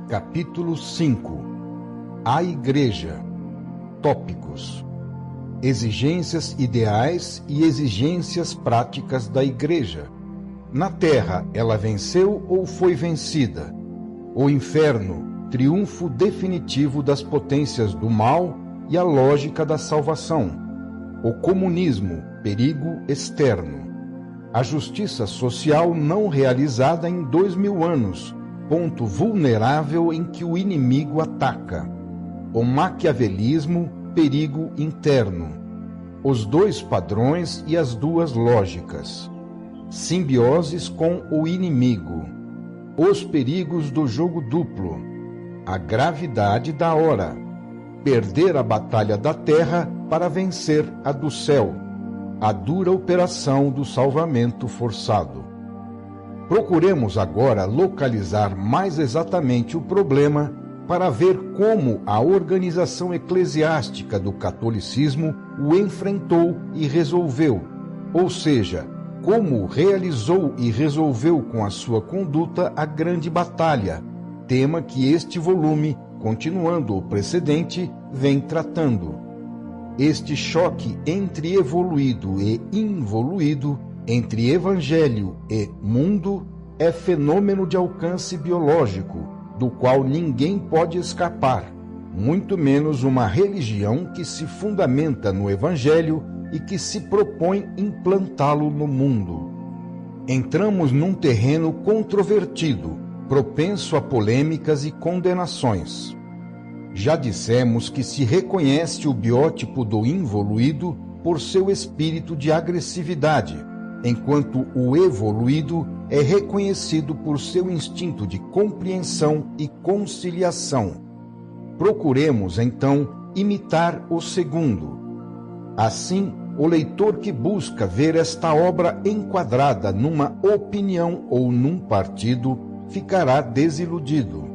Capítulo 5. A Igreja. Tópicos: exigências ideais e exigências práticas da Igreja. Na Terra, ela venceu ou foi vencida? O inferno, triunfo definitivo das potências do mal e a lógica da salvação. O comunismo, perigo externo. A justiça social não realizada em 2000 anos, ponto vulnerável em que o inimigo ataca. O maquiavelismo, perigo interno. Os dois padrões e as duas lógicas. Simbioses com o inimigo. Os perigos do jogo duplo. A gravidade da hora. Perder a batalha da terra para vencer a do céu. A dura operação do salvamento forçado. Procuremos agora localizar mais exatamente o problema para ver como a organização eclesiástica do catolicismo o enfrentou e resolveu, ou seja, como realizou e resolveu com a sua conduta a grande batalha, tema que este volume, continuando o precedente, vem tratando. Este choque entre evoluído e involuído, entre evangelho e mundo, é fenômeno de alcance biológico, do qual ninguém pode escapar, muito menos uma religião que se fundamenta no evangelho e que se propõe implantá-lo no mundo. Entramos num terreno controvertido, propenso a polêmicas e condenações. Já dissemos que se reconhece o biótipo do involuído por seu espírito de agressividade, enquanto o evoluído é reconhecido por seu instinto de compreensão e conciliação. Procuremos, então, imitar o segundo. Assim, o leitor que busca ver esta obra enquadrada numa opinião ou num partido ficará desiludido.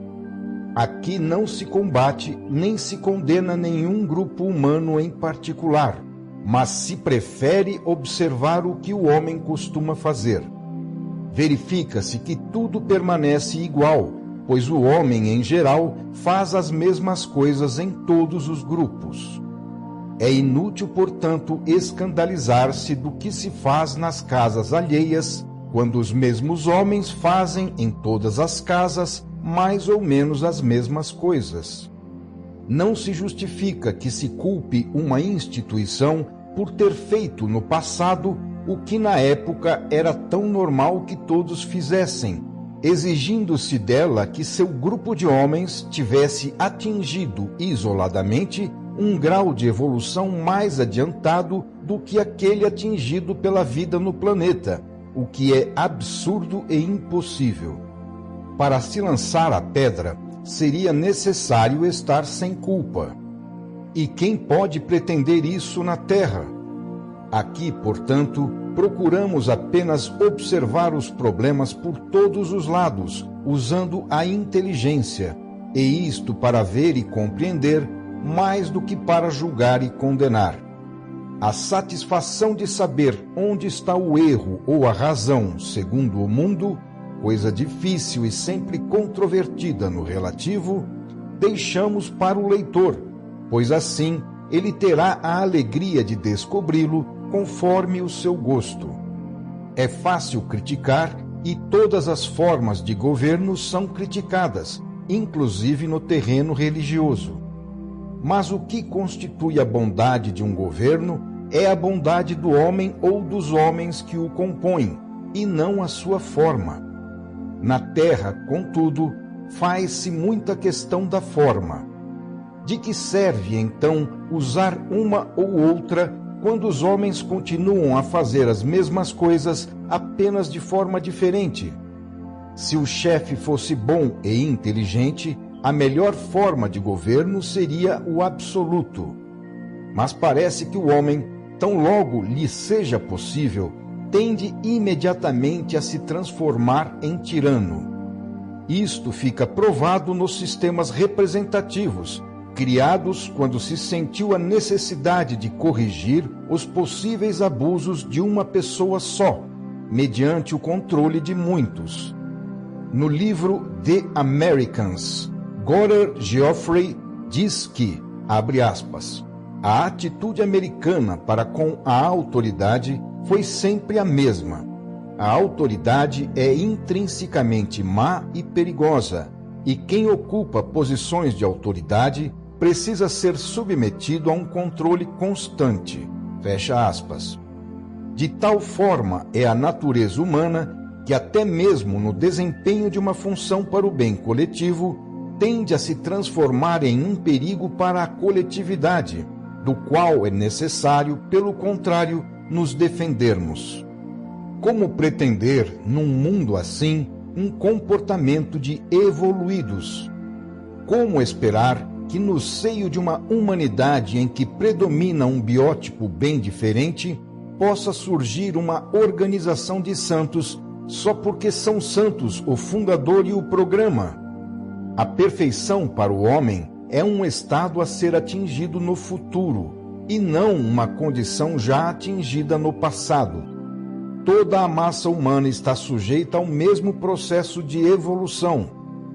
Aqui não se combate nem se condena nenhum grupo humano em particular, mas se prefere observar o que o homem costuma fazer. Verifica-se que tudo permanece igual, pois o homem, em geral, faz as mesmas coisas em todos os grupos. É inútil, portanto, escandalizar-se do que se faz nas casas alheias, quando os mesmos homens fazem em todas as casas mais ou menos as mesmas coisas. Não se justifica que se culpe uma instituição por ter feito no passado o que na época era tão normal que todos fizessem, exigindo-se dela que seu grupo de homens tivesse atingido isoladamente um grau de evolução mais adiantado do que aquele atingido pela vida no planeta, o que é absurdo e impossível. Para se lançar a pedra, seria necessário estar sem culpa. E quem pode pretender isso na Terra? Aqui, portanto, procuramos apenas observar os problemas por todos os lados, usando a inteligência, e isto para ver e compreender, mais do que para julgar e condenar. A satisfação de saber onde está o erro ou a razão, segundo o mundo, coisa difícil e sempre controvertida no relativo, deixamos para o leitor, pois assim ele terá a alegria de descobri-lo conforme o seu gosto. É fácil criticar e todas as formas de governo são criticadas, inclusive no terreno religioso. Mas o que constitui a bondade de um governo é a bondade do homem ou dos homens que o compõem, e não a sua forma. Na Terra, contudo, faz-se muita questão da forma. De que serve, então, usar uma ou outra quando os homens continuam a fazer as mesmas coisas apenas de forma diferente? Se o chefe fosse bom e inteligente, a melhor forma de governo seria o absoluto. Mas parece que o homem, tão logo lhe seja possível, tende imediatamente a se transformar em tirano. Isto fica provado nos sistemas representativos, criados quando se sentiu a necessidade de corrigir os possíveis abusos de uma pessoa só, mediante o controle de muitos. No livro The Americans, Gordon Geoffrey diz que, abre aspas, a atitude americana para com a autoridade foi sempre a mesma. A autoridade é intrinsecamente má e perigosa, e quem ocupa posições de autoridade precisa ser submetido a um controle constante. Fecha aspas. De tal forma é a natureza humana que até mesmo no desempenho de uma função para o bem coletivo tende a se transformar em um perigo para a coletividade, do qual é necessário, pelo contrário, nos defendermos. Como pretender, num mundo assim, um comportamento de evoluídos? Como esperar que no seio de uma humanidade em que predomina um biótipo bem diferente, possa surgir uma organização de santos só porque são santos o fundador e o programa? A perfeição para o homem é um estado a ser atingido no futuro, e não uma condição já atingida no passado. Toda a massa humana está sujeita ao mesmo processo de evolução,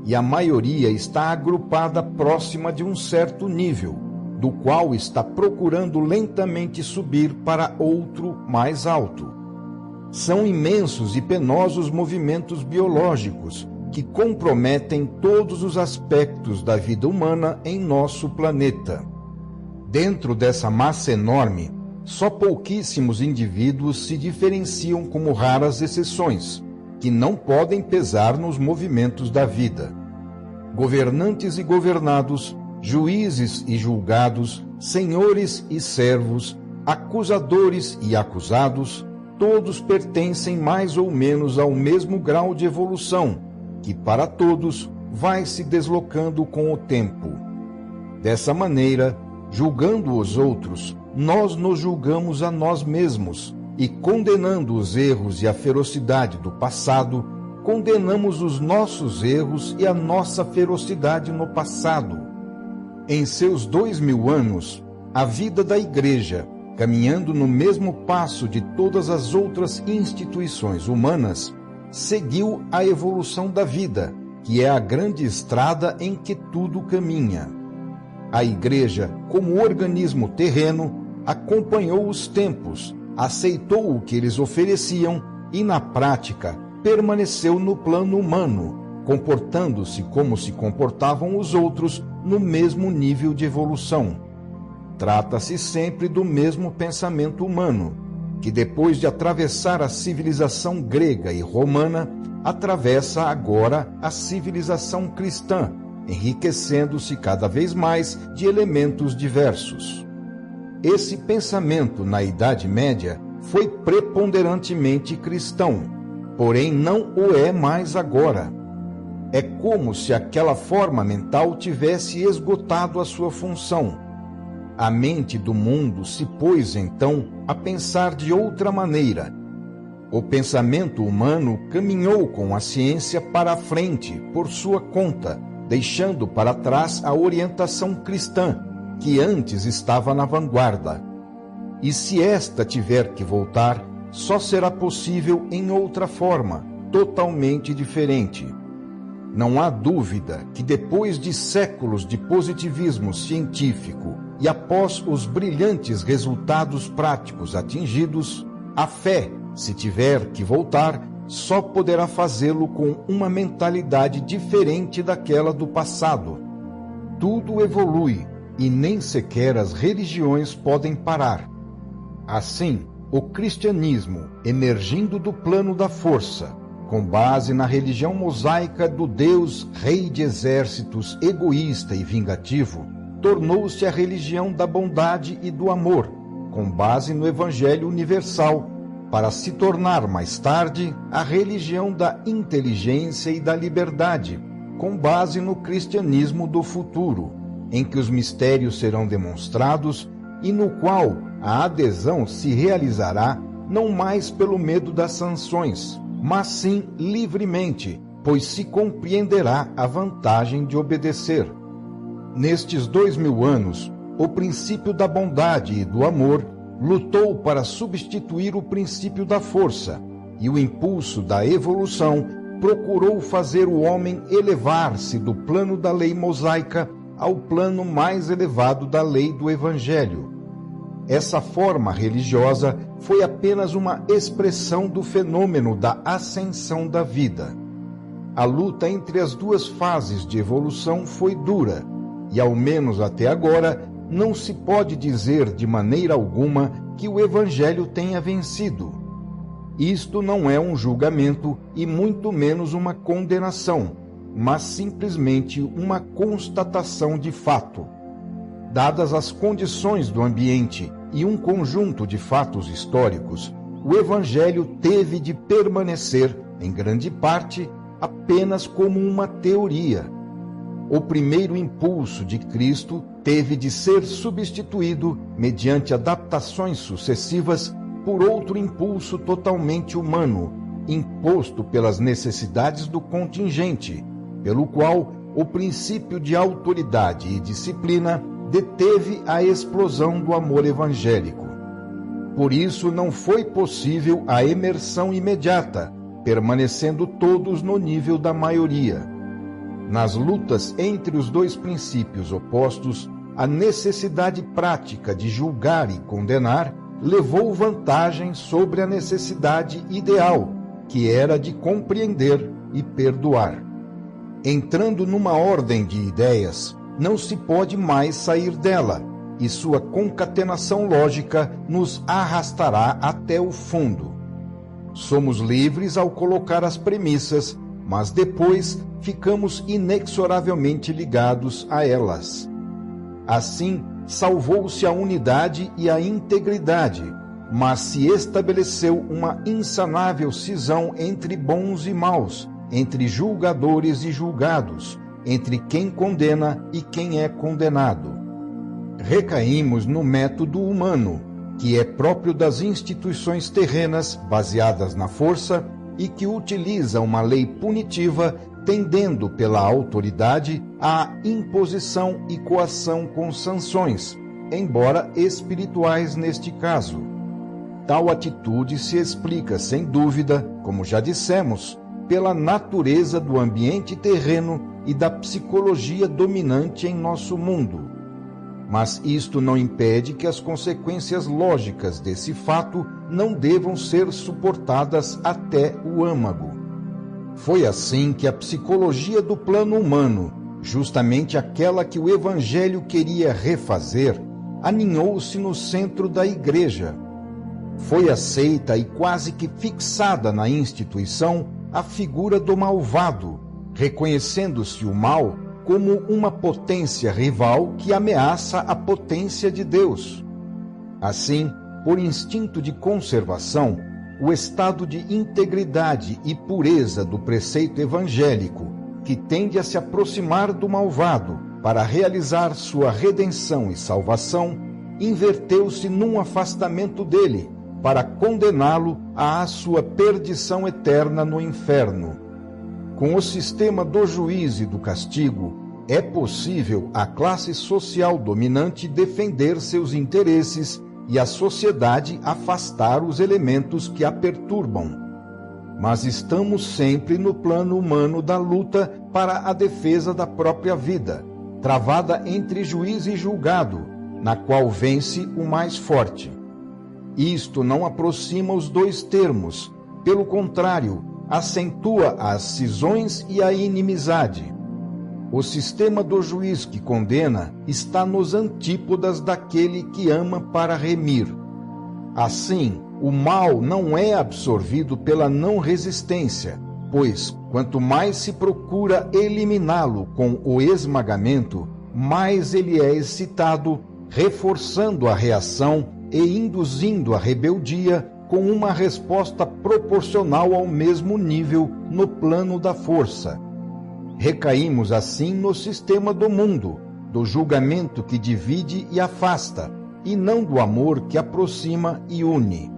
e a maioria está agrupada próxima de um certo nível, do qual está procurando lentamente subir para outro mais alto. São imensos e penosos movimentos biológicos que comprometem todos os aspectos da vida humana em nosso planeta. Dentro dessa massa enorme, só pouquíssimos indivíduos se diferenciam como raras exceções, que não podem pesar nos movimentos da vida. Governantes e governados, juízes e julgados, senhores e servos, acusadores e acusados, todos pertencem mais ou menos ao mesmo grau de evolução, que para todos vai se deslocando com o tempo. Dessa maneira, julgando os outros, nós nos julgamos a nós mesmos, e condenando os erros e a ferocidade do passado, condenamos os nossos erros e a nossa ferocidade no passado. Em seus 2000 anos, a vida da Igreja, caminhando no mesmo passo de todas as outras instituições humanas, seguiu a evolução da vida, que é a grande estrada em que tudo caminha. A Igreja, como organismo terreno, acompanhou os tempos, aceitou o que eles ofereciam e, na prática, permaneceu no plano humano, comportando-se como se comportavam os outros no mesmo nível de evolução. Trata-se sempre do mesmo pensamento humano, que depois de atravessar a civilização grega e romana, atravessa agora a civilização cristã, enriquecendo-se cada vez mais de elementos diversos. Esse pensamento na Idade Média foi preponderantemente cristão, porém não o é mais agora. É como se aquela forma mental tivesse esgotado a sua função. A mente do mundo se pôs, então, a pensar de outra maneira. O pensamento humano caminhou com a ciência para a frente, por sua conta, deixando para trás a orientação cristã, que antes estava na vanguarda. E se esta tiver que voltar, só será possível em outra forma, totalmente diferente. Não há dúvida que depois de séculos de positivismo científico e após os brilhantes resultados práticos atingidos, a fé, se tiver que voltar, só poderá fazê-lo com uma mentalidade diferente daquela do passado. Tudo evolui e nem sequer as religiões podem parar. Assim, o cristianismo, emergindo do plano da força, com base na religião mosaica do Deus Rei de Exércitos egoísta e vingativo, tornou-se a religião da bondade e do amor, com base no Evangelho universal, para se tornar mais tarde a religião da inteligência e da liberdade, com base no cristianismo do futuro, em que os mistérios serão demonstrados e no qual a adesão se realizará não mais pelo medo das sanções, mas sim livremente, pois se compreenderá a vantagem de obedecer. Nestes 2000 anos, o princípio da bondade e do amor lutou para substituir o princípio da força, e o impulso da evolução procurou fazer o homem elevar-se do plano da lei mosaica ao plano mais elevado da lei do Evangelho. Essa forma religiosa foi apenas uma expressão do fenômeno da ascensão da vida. A luta entre as duas fases de evolução foi dura, e ao menos até agora não se pode dizer de maneira alguma que o Evangelho tenha vencido. Isto não é um julgamento e muito menos uma condenação, mas simplesmente uma constatação de fato. Dadas as condições do ambiente e um conjunto de fatos históricos, o Evangelho teve de permanecer, em grande parte, apenas como uma teoria. O primeiro impulso de Cristo teve de ser substituído, mediante adaptações sucessivas, por outro impulso totalmente humano, imposto pelas necessidades do contingente, pelo qual o princípio de autoridade e disciplina deteve a explosão do amor evangélico. Por isso não foi possível a emersão imediata, permanecendo todos no nível da maioria. Nas lutas entre os dois princípios opostos, a necessidade prática de julgar e condenar levou vantagem sobre a necessidade ideal, que era de compreender e perdoar. Entrando numa ordem de ideias, não se pode mais sair dela, e sua concatenação lógica nos arrastará até o fundo. Somos livres ao colocar as premissas, mas depois ficamos inexoravelmente ligados a elas. Assim, salvou-se a unidade e a integridade, mas se estabeleceu uma insanável cisão entre bons e maus, entre julgadores e julgados, entre quem condena e quem é condenado. Recaímos no método humano, que é próprio das instituições terrenas baseadas na força e que utiliza uma lei punitiva tendendo pela autoridade à imposição e coação com sanções, embora espirituais neste caso. Tal atitude se explica, sem dúvida, como já dissemos, pela natureza do ambiente terreno e da psicologia dominante em nosso mundo. Mas isto não impede que as consequências lógicas desse fato não devam ser suportadas até o âmago. Foi assim que a psicologia do plano humano, justamente aquela que o Evangelho queria refazer, aninhou-se no centro da Igreja. Foi aceita e quase que fixada na instituição a figura do malvado, reconhecendo-se o mal como uma potência rival que ameaça a potência de Deus. Assim, por instinto de conservação, o estado de integridade e pureza do preceito evangélico, que tende a se aproximar do malvado para realizar sua redenção e salvação, inverteu-se num afastamento dele, para condená-lo à sua perdição eterna no inferno. Com o sistema do juízo e do castigo, é possível à classe social dominante defender seus interesses e a sociedade afastar os elementos que a perturbam. Mas estamos sempre no plano humano da luta para a defesa da própria vida, travada entre juiz e julgado, na qual vence o mais forte. Isto não aproxima os dois termos, pelo contrário, acentua as cisões e a inimizade. O sistema do juiz que condena está nos antípodas daquele que ama para remir. Assim, o mal não é absorvido pela não resistência, pois, quanto mais se procura eliminá-lo com o esmagamento, mais ele é excitado, reforçando a reação e induzindo a rebeldia com uma resposta proporcional ao mesmo nível no plano da força. Recaímos assim no sistema do mundo, do julgamento que divide e afasta, e não do amor que aproxima e une.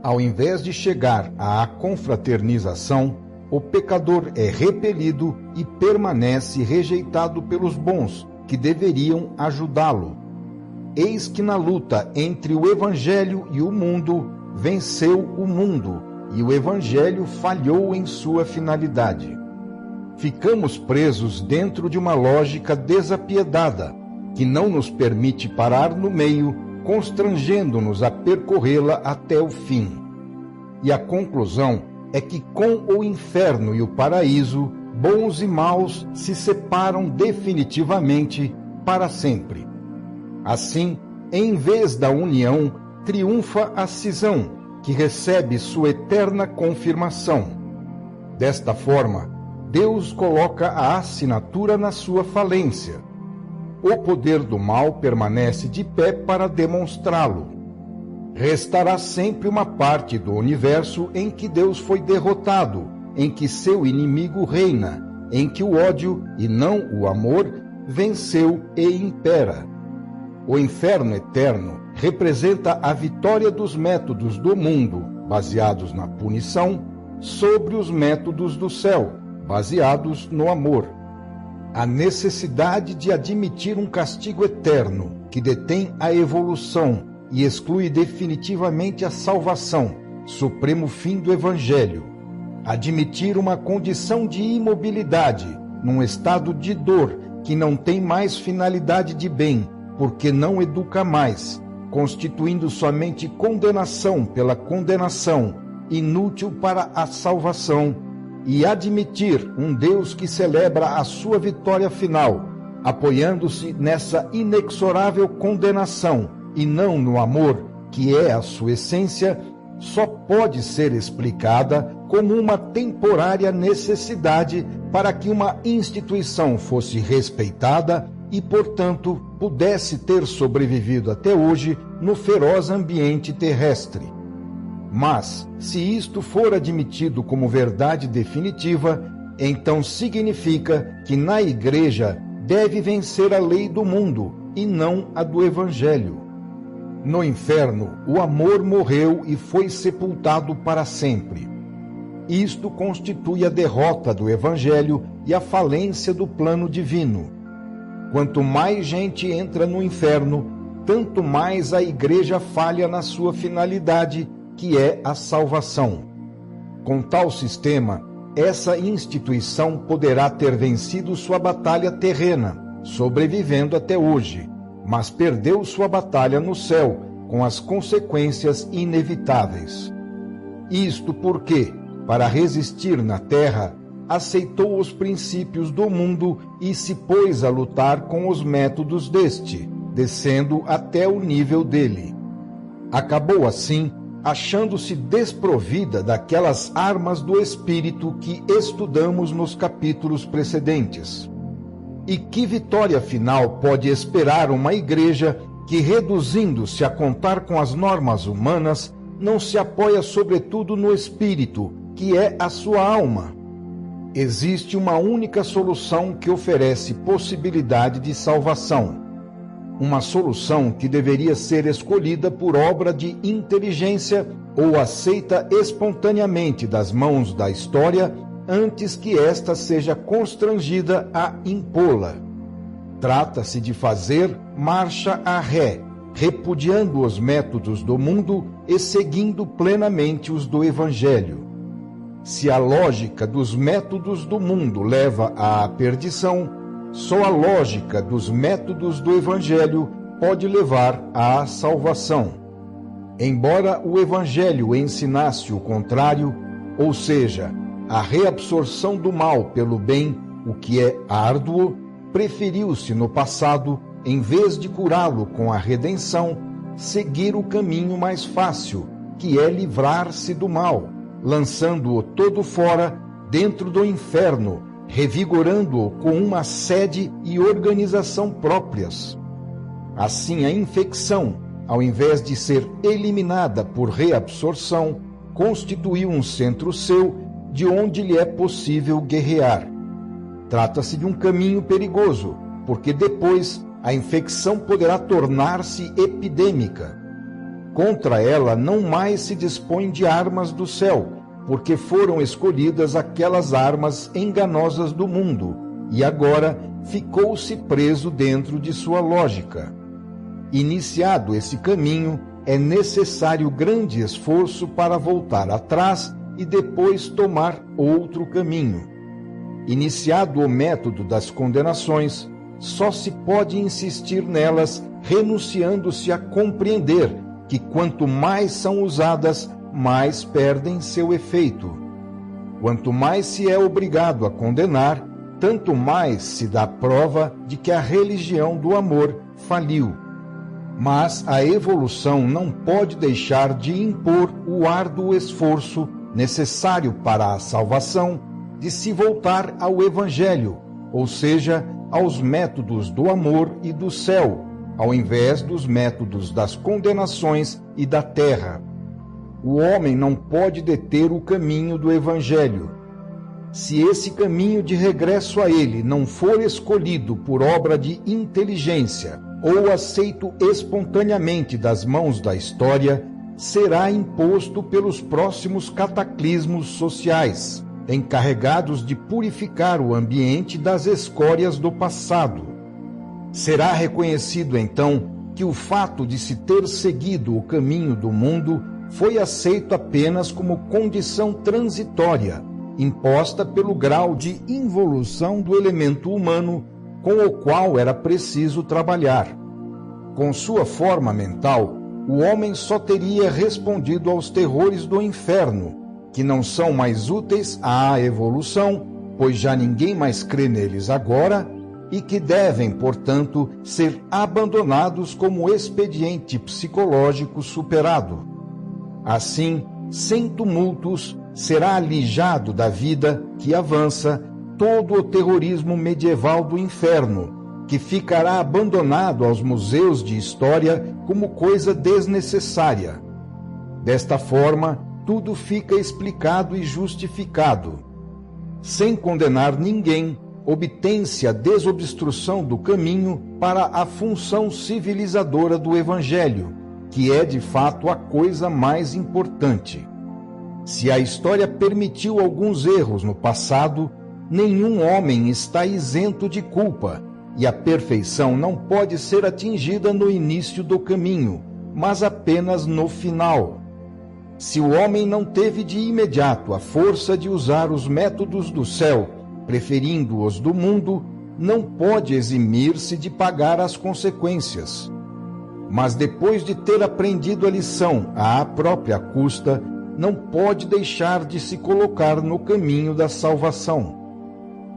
Ao invés de chegar à confraternização, o pecador é repelido e permanece rejeitado pelos bons, que deveriam ajudá-lo. Eis que na luta entre o Evangelho e o mundo, venceu o mundo, e o Evangelho falhou em sua finalidade. Ficamos presos dentro de uma lógica desapiedada, que não nos permite parar no meio, constrangendo-nos a percorrê-la até o fim. E a conclusão é que com o inferno e o paraíso, bons e maus se separam definitivamente para sempre. Assim, em vez da união, triunfa a cisão, que recebe sua eterna confirmação. Desta forma, Deus coloca a assinatura na sua falência. O poder do mal permanece de pé para demonstrá-lo. Restará sempre uma parte do universo em que Deus foi derrotado, em que seu inimigo reina, em que o ódio, e não o amor, venceu e impera. O inferno eterno representa a vitória dos métodos do mundo, baseados na punição, sobre os métodos do céu, baseados no amor. A necessidade de admitir um castigo eterno que detém a evolução e exclui definitivamente a salvação, supremo fim do Evangelho. Admitir uma condição de imobilidade, num estado de dor que não tem mais finalidade de bem, porque não educa mais, constituindo somente condenação pela condenação, inútil para a salvação, e admitir um Deus que celebra a sua vitória final, apoiando-se nessa inexorável condenação e não no amor, que é a sua essência, só pode ser explicada como uma temporária necessidade para que uma instituição fosse respeitada e, portanto, pudesse ter sobrevivido até hoje no feroz ambiente terrestre. Mas, se isto for admitido como verdade definitiva, então significa que na Igreja deve vencer a lei do mundo e não a do Evangelho. No inferno, o amor morreu e foi sepultado para sempre. Isto constitui a derrota do Evangelho e a falência do plano divino. Quanto mais gente entra no inferno, tanto mais a Igreja falha na sua finalidade, que é a salvação. Com tal sistema, essa instituição poderá ter vencido sua batalha terrena, sobrevivendo até hoje, mas perdeu sua batalha no céu, com as consequências inevitáveis. Isto porque, para resistir na terra, aceitou os princípios do mundo e se pôs a lutar com os métodos deste, descendo até o nível dele. Acabou assim, achando-se desprovida daquelas armas do espírito que estudamos nos capítulos precedentes. E que vitória final pode esperar uma igreja que, reduzindo-se a contar com as normas humanas, não se apoia sobretudo no espírito, que é a sua alma? Existe uma única solução que oferece possibilidade de salvação. Uma solução que deveria ser escolhida por obra de inteligência ou aceita espontaneamente das mãos da história antes que esta seja constrangida a impô-la. Trata-se de fazer marcha a ré, repudiando os métodos do mundo e seguindo plenamente os do Evangelho. Se a lógica dos métodos do mundo leva à perdição, só a lógica dos métodos do Evangelho pode levar à salvação. Embora o Evangelho ensinasse o contrário, ou seja, a reabsorção do mal pelo bem, o que é árduo, preferiu-se no passado, em vez de curá-lo com a redenção, seguir o caminho mais fácil, que é livrar-se do mal, lançando-o todo fora, dentro do inferno, revigorando-o com uma sede e organização próprias. Assim, a infecção, ao invés de ser eliminada por reabsorção, constituiu um centro seu, de onde lhe é possível guerrear. Trata-se de um caminho perigoso, porque depois a infecção poderá tornar-se epidêmica. Contra ela não mais se dispõe de armas do céu, porque foram escolhidas aquelas armas enganosas do mundo, e agora ficou-se preso dentro de sua lógica. Iniciado esse caminho, é necessário grande esforço para voltar atrás e depois tomar outro caminho. Iniciado o método das condenações, só se pode insistir nelas renunciando-se a compreender que quanto mais são usadas, mais perdem seu efeito. Quanto mais se é obrigado a condenar, tanto mais se dá prova de que a religião do amor faliu. Mas a evolução não pode deixar de impor o árduo esforço necessário para a salvação de se voltar ao Evangelho, ou seja, aos métodos do amor e do céu, ao invés dos métodos das condenações e da terra. O homem não pode deter o caminho do Evangelho. Se esse caminho de regresso a ele não for escolhido por obra de inteligência ou aceito espontaneamente das mãos da história, será imposto pelos próximos cataclismos sociais, encarregados de purificar o ambiente das escórias do passado. Será reconhecido, então, que o fato de se ter seguido o caminho do mundo foi aceito apenas como condição transitória, imposta pelo grau de involução do elemento humano com o qual era preciso trabalhar. Com sua forma mental, o homem só teria respondido aos terrores do inferno, que não são mais úteis à evolução, pois já ninguém mais crê neles agora, e que devem, portanto, ser abandonados como expediente psicológico superado. Assim, sem tumultos, será alijado da vida que avança todo o terrorismo medieval do inferno, que ficará abandonado aos museus de história como coisa desnecessária. Desta forma, tudo fica explicado e justificado. Sem condenar ninguém, obtém-se a desobstrução do caminho para a função civilizadora do Evangelho, que é de fato a coisa mais importante. Se a história permitiu alguns erros no passado, nenhum homem está isento de culpa, e a perfeição não pode ser atingida no início do caminho, mas apenas no final. Se o homem não teve de imediato a força de usar os métodos do céu, preferindo os do mundo, não pode eximir-se de pagar as consequências. Mas depois de ter aprendido a lição à própria custa, não pode deixar de se colocar no caminho da salvação.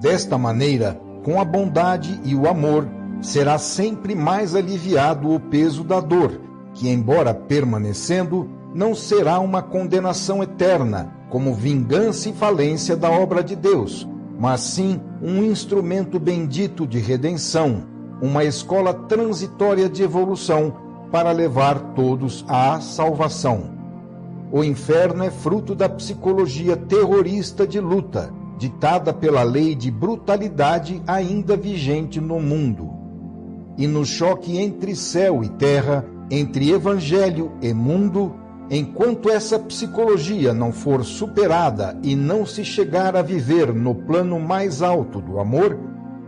Desta maneira, com a bondade e o amor, será sempre mais aliviado o peso da dor, que, embora permanecendo, não será uma condenação eterna, como vingança e falência da obra de Deus, mas sim um instrumento bendito de redenção, uma escola transitória de evolução para levar todos à salvação. O inferno é fruto da psicologia terrorista de luta, ditada pela lei de brutalidade ainda vigente no mundo. E no choque entre céu e terra, entre evangelho e mundo, enquanto essa psicologia não for superada e não se chegar a viver no plano mais alto do amor,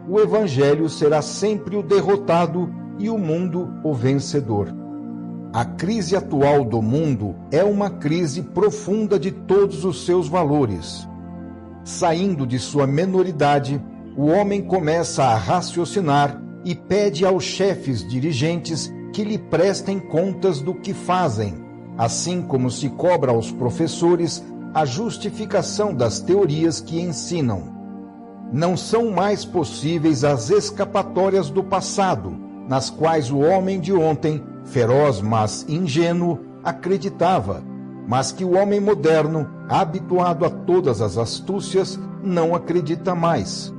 o evangelho será sempre o derrotado e o mundo o vencedor. A crise atual do mundo é uma crise profunda de todos os seus valores. Saindo de sua menoridade, o homem começa a raciocinar e pede aos chefes dirigentes que lhe prestem contas do que fazem, assim como se cobra aos professores a justificação das teorias que ensinam. Não são mais possíveis as escapatórias do passado, nas quais o homem de ontem, feroz mas ingênuo, acreditava, mas que o homem moderno, habituado a todas as astúcias, não acredita mais.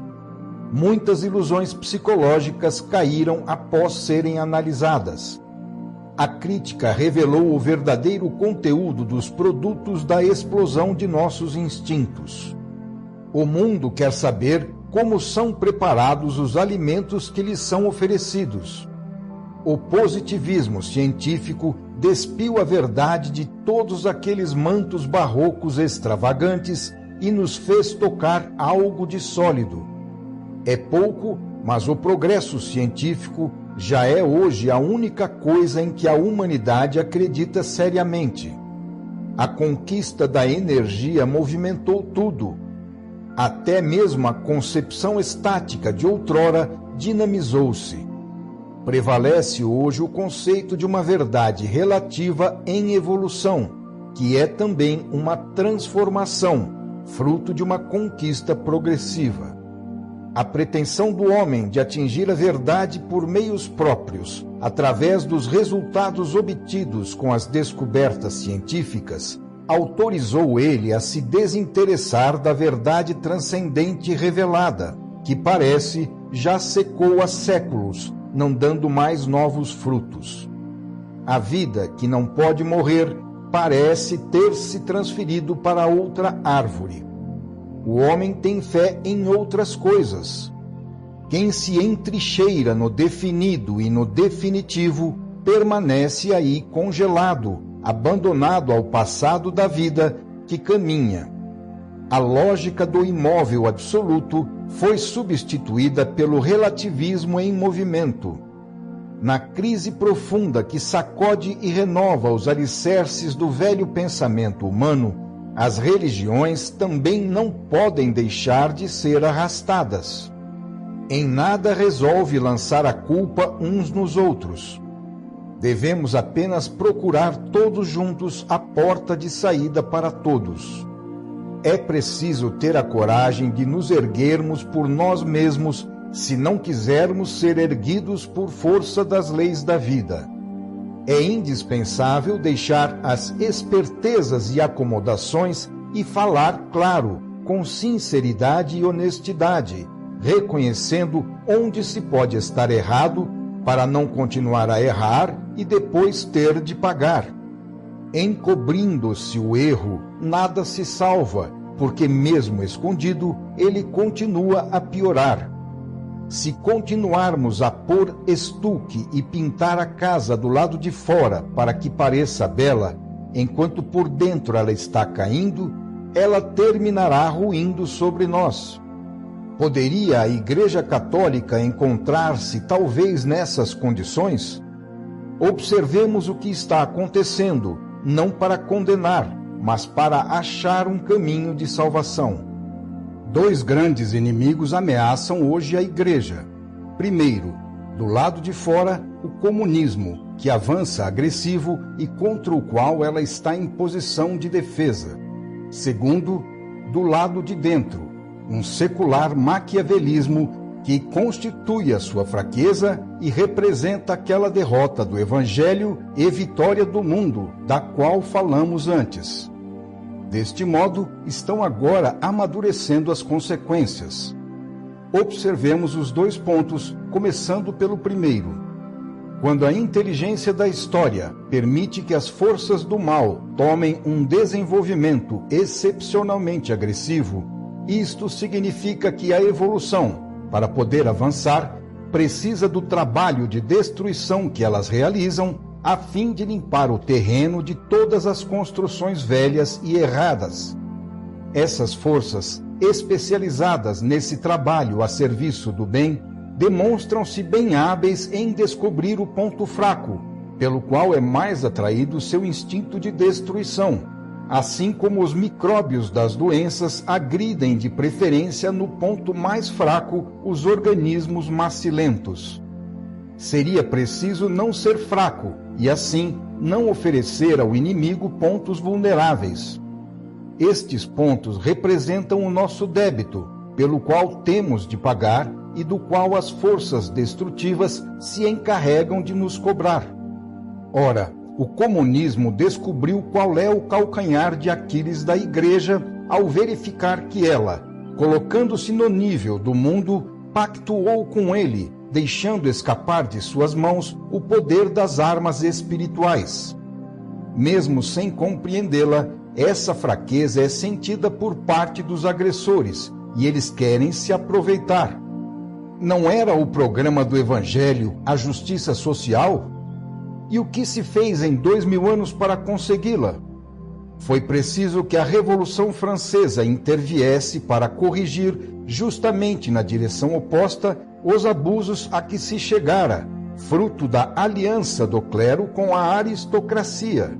Muitas ilusões psicológicas caíram após serem analisadas. A crítica revelou o verdadeiro conteúdo dos produtos da explosão de nossos instintos. O mundo quer saber como são preparados os alimentos que lhes são oferecidos. O positivismo científico despiu a verdade de todos aqueles mantos barrocos extravagantes e nos fez tocar algo de sólido. É pouco, mas o progresso científico já é hoje a única coisa em que a humanidade acredita seriamente. A conquista da energia movimentou tudo. Até mesmo a concepção estática de outrora dinamizou-se. Prevalece hoje o conceito de uma verdade relativa em evolução, que é também uma transformação, fruto de uma conquista progressiva. A pretensão do homem de atingir a verdade por meios próprios, através dos resultados obtidos com as descobertas científicas, autorizou ele a se desinteressar da verdade transcendente revelada, que parece já secou há séculos, não dando mais novos frutos. A vida, que não pode morrer, parece ter se transferido para outra árvore. O homem tem fé em outras coisas. Quem se entrincheira no definido e no definitivo, permanece aí congelado, abandonado ao passado da vida que caminha. A lógica do imóvel absoluto foi substituída pelo relativismo em movimento. Na crise profunda que sacode e renova os alicerces do velho pensamento humano, as religiões também não podem deixar de ser arrastadas. Em nada resolve lançar a culpa uns nos outros. Devemos apenas procurar todos juntos a porta de saída para todos. É preciso ter a coragem de nos erguermos por nós mesmos, se não quisermos ser erguidos por força das leis da vida. É indispensável deixar as espertezas e acomodações e falar claro, com sinceridade e honestidade, reconhecendo onde se pode estar errado, para não continuar a errar e depois ter de pagar. Encobrindo-se o erro, nada se salva, porque mesmo escondido, ele continua a piorar. Se continuarmos a pôr estuque e pintar a casa do lado de fora para que pareça bela, enquanto por dentro ela está caindo, ela terminará ruindo sobre nós. Poderia a Igreja Católica encontrar-se talvez nessas condições? Observemos o que está acontecendo, não para condenar, mas para achar um caminho de salvação. Dois grandes inimigos ameaçam hoje a Igreja. Primeiro, do lado de fora, o comunismo, que avança agressivo e contra o qual ela está em posição de defesa. Segundo, do lado de dentro, um secular maquiavelismo que constitui a sua fraqueza e representa aquela derrota do Evangelho e vitória do mundo, da qual falamos antes. Deste modo, estão agora amadurecendo as consequências. Observemos os dois pontos, começando pelo primeiro. Quando a inteligência da história permite que as forças do mal tomem um desenvolvimento excepcionalmente agressivo, isto significa que a evolução, para poder avançar, precisa do trabalho de destruição que elas realizam, a fim de limpar o terreno de todas as construções velhas e erradas. Essas forças, especializadas nesse trabalho a serviço do bem, demonstram-se bem hábeis em descobrir o ponto fraco, pelo qual é mais atraído seu instinto de destruição, assim como os micróbios das doenças agridem de preferência no ponto mais fraco os organismos macilentos. Seria preciso não ser fraco e, assim, não oferecer ao inimigo pontos vulneráveis. Estes pontos representam o nosso débito, pelo qual temos de pagar e do qual as forças destrutivas se encarregam de nos cobrar. Ora, o comunismo descobriu qual é o calcanhar de Aquiles da Igreja ao verificar que ela, colocando-se no nível do mundo, pactuou com ele, deixando escapar de suas mãos o poder das armas espirituais. Mesmo sem compreendê-la, essa fraqueza é sentida por parte dos agressores e eles querem se aproveitar. Não era o programa do Evangelho a justiça social? E o que se fez em 2000 anos para consegui-la? Foi preciso que a Revolução Francesa interviesse para corrigir, justamente na direção oposta, os abusos a que se chegara, fruto da aliança do clero com a aristocracia.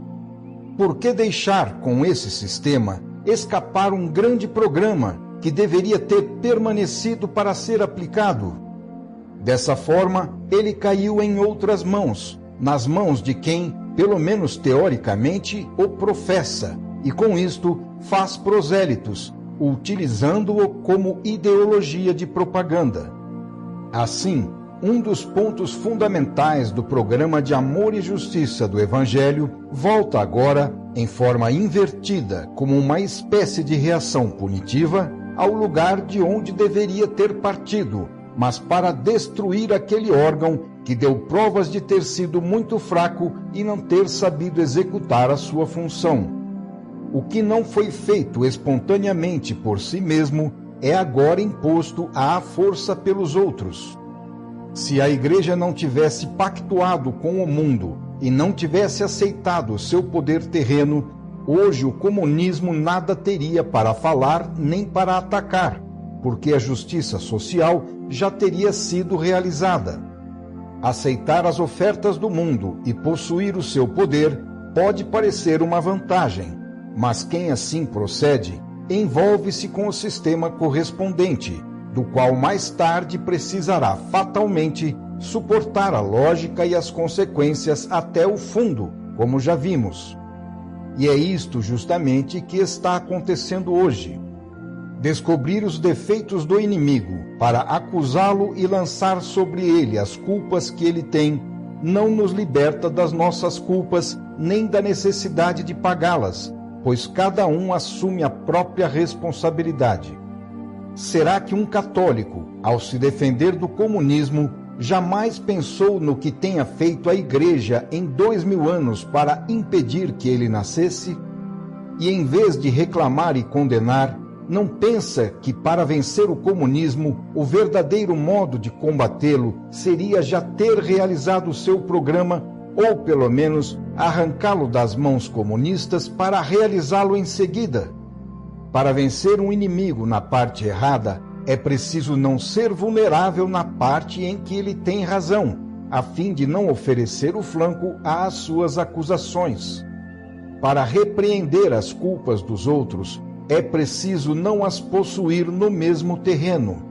por que deixar, com esse sistema, escapar um grande programa que deveria ter permanecido para ser aplicado? Dessa forma, ele caiu em outras mãos, nas mãos de quem, pelo menos teoricamente, o professa, e com isto faz prosélitos, utilizando-o como ideologia de propaganda. Assim, um dos pontos fundamentais do programa de amor e justiça do Evangelho volta agora, em forma invertida, como uma espécie de reação punitiva, ao lugar de onde deveria ter partido, mas para destruir aquele órgão que deu provas de ter sido muito fraco e não ter sabido executar a sua função. O que não foi feito espontaneamente por si mesmo é agora imposto à força pelos outros. Se a Igreja não tivesse pactuado com o mundo e não tivesse aceitado o seu poder terreno, hoje o comunismo nada teria para falar nem para atacar, porque a justiça social já teria sido realizada. Aceitar as ofertas do mundo e possuir o seu poder pode parecer uma vantagem, mas quem assim procede envolve-se com o sistema correspondente, do qual mais tarde precisará fatalmente suportar a lógica e as consequências até o fundo, como já vimos. E é isto justamente que está acontecendo hoje. Descobrir os defeitos do inimigo para acusá-lo e lançar sobre ele as culpas que ele tem, não nos liberta das nossas culpas nem da necessidade de pagá-las, pois cada um assume a própria responsabilidade. Será que um católico, ao se defender do comunismo, jamais pensou no que tenha feito a Igreja em 2000 anos para impedir que ele nascesse? E em vez de reclamar e condenar, não pensa que para vencer o comunismo, o verdadeiro modo de combatê-lo seria já ter realizado o seu programa ou, pelo menos, arrancá-lo das mãos comunistas para realizá-lo em seguida? Para vencer um inimigo na parte errada, é preciso não ser vulnerável na parte em que ele tem razão, a fim de não oferecer o flanco às suas acusações. Para repreender as culpas dos outros, é preciso não as possuir no mesmo terreno.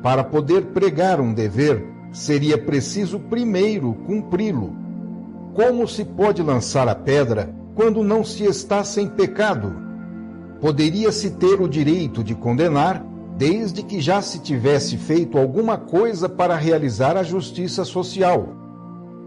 Para poder pregar um dever, seria preciso primeiro cumpri-lo. Como se pode lançar a pedra quando não se está sem pecado? Poderia-se ter o direito de condenar, desde que já se tivesse feito alguma coisa para realizar a justiça social.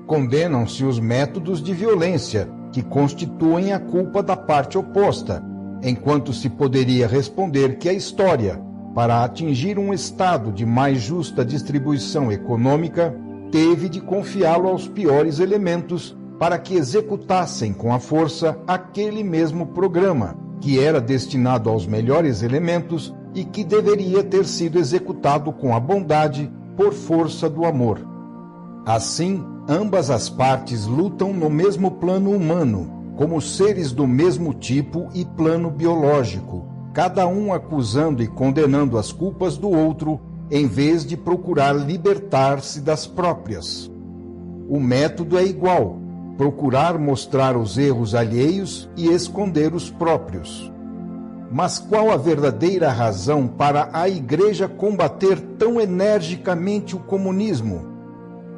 Condenam-se os métodos de violência, que constituem a culpa da parte oposta, enquanto se poderia responder que a história, para atingir um estado de mais justa distribuição econômica, teve de confiá-lo aos piores elementos para que executassem com a força aquele mesmo programa, que era destinado aos melhores elementos e que deveria ter sido executado com a bondade por força do amor. Assim, ambas as partes lutam no mesmo plano humano, como seres do mesmo tipo e plano biológico, cada um acusando e condenando as culpas do outro, em vez de procurar libertar-se das próprias. O método é igual: procurar mostrar os erros alheios e esconder os próprios. Mas qual a verdadeira razão para a Igreja combater tão energicamente o comunismo?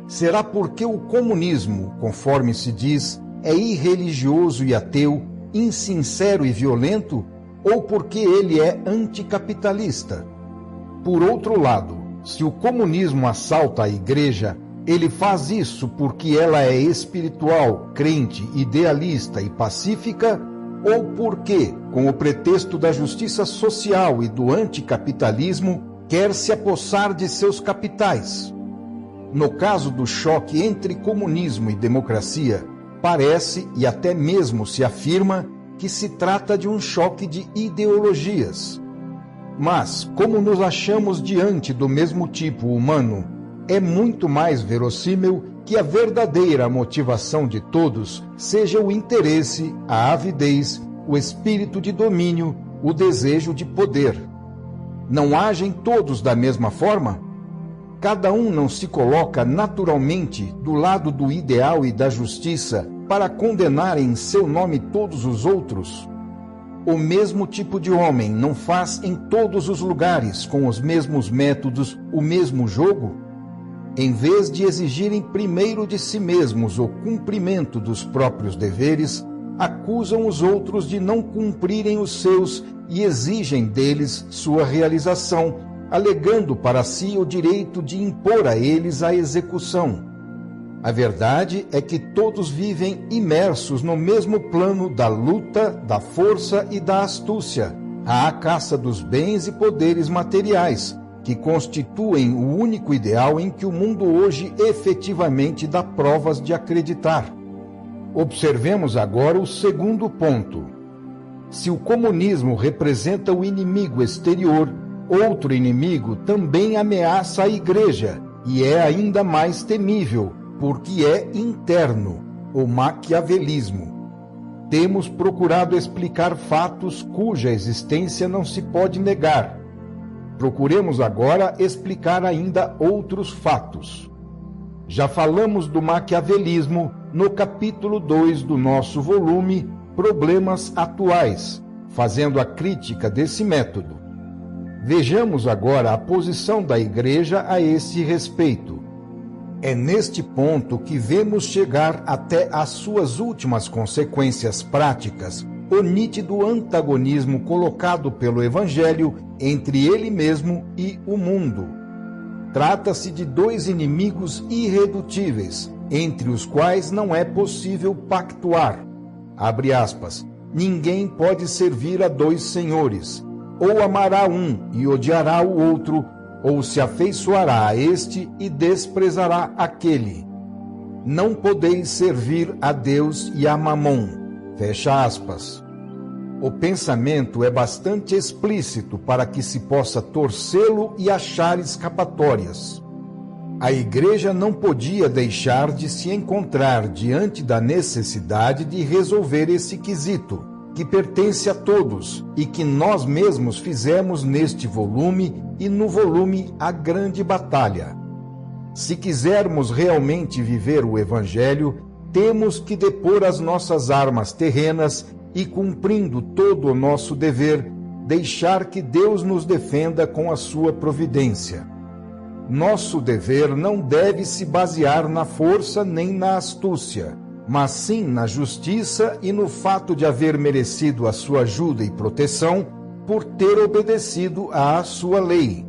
Será porque o comunismo, conforme se diz, é irreligioso e ateu, insincero e violento, ou porque ele é anticapitalista? Por outro lado, se o comunismo assalta a Igreja, ele faz isso porque ela é espiritual, crente, idealista e pacífica, ou porque, com o pretexto da justiça social e do anticapitalismo, quer se apossar de seus capitais? No caso do choque entre comunismo e democracia, parece e até mesmo se afirma que se trata de um choque de ideologias. Mas, como nos achamos diante do mesmo tipo humano, é muito mais verossímil que a verdadeira motivação de todos seja o interesse, a avidez, o espírito de domínio, o desejo de poder. Não agem todos da mesma forma? Cada um não se coloca naturalmente do lado do ideal e da justiça para condenar em seu nome todos os outros? O mesmo tipo de homem não faz em todos os lugares, com os mesmos métodos, o mesmo jogo? Em vez de exigirem primeiro de si mesmos o cumprimento dos próprios deveres, acusam os outros de não cumprirem os seus e exigem deles sua realização, alegando para si o direito de impor a eles a execução. A verdade é que todos vivem imersos no mesmo plano da luta, da força e da astúcia, à caça dos bens e poderes materiais, que constituem o único ideal em que o mundo hoje efetivamente dá provas de acreditar. Observemos agora o segundo ponto. Se o comunismo representa o inimigo exterior, outro inimigo também ameaça a Igreja, e é ainda mais temível, porque é interno, o maquiavelismo. Temos procurado explicar fatos cuja existência não se pode negar. Procuremos agora explicar ainda outros fatos. Já falamos do maquiavelismo no capítulo 2 do nosso volume Problemas Atuais, fazendo a crítica desse método. Vejamos agora a posição da Igreja a esse respeito. É neste ponto que vemos chegar até as suas últimas consequências práticas o nítido antagonismo colocado pelo Evangelho entre ele mesmo e o mundo. Trata-se de dois inimigos irredutíveis, entre os quais não é possível pactuar. Abre aspas. Ninguém pode servir a dois senhores. Ou amará um e odiará o outro, ou se afeiçoará a este e desprezará aquele. Não podeis servir a Deus e a Mamon. Fecha aspas. O pensamento é bastante explícito para que se possa torcê-lo e achar escapatórias. A Igreja não podia deixar de se encontrar diante da necessidade de resolver esse quesito, que pertence a todos e que nós mesmos fizemos neste volume e no volume A Grande Batalha. Se quisermos realmente viver o Evangelho, temos que depor as nossas armas terrenas e, cumprindo todo o nosso dever, deixar que Deus nos defenda com a sua providência. Nosso dever não deve se basear na força nem na astúcia, mas sim na justiça e no fato de haver merecido a sua ajuda e proteção por ter obedecido à sua lei.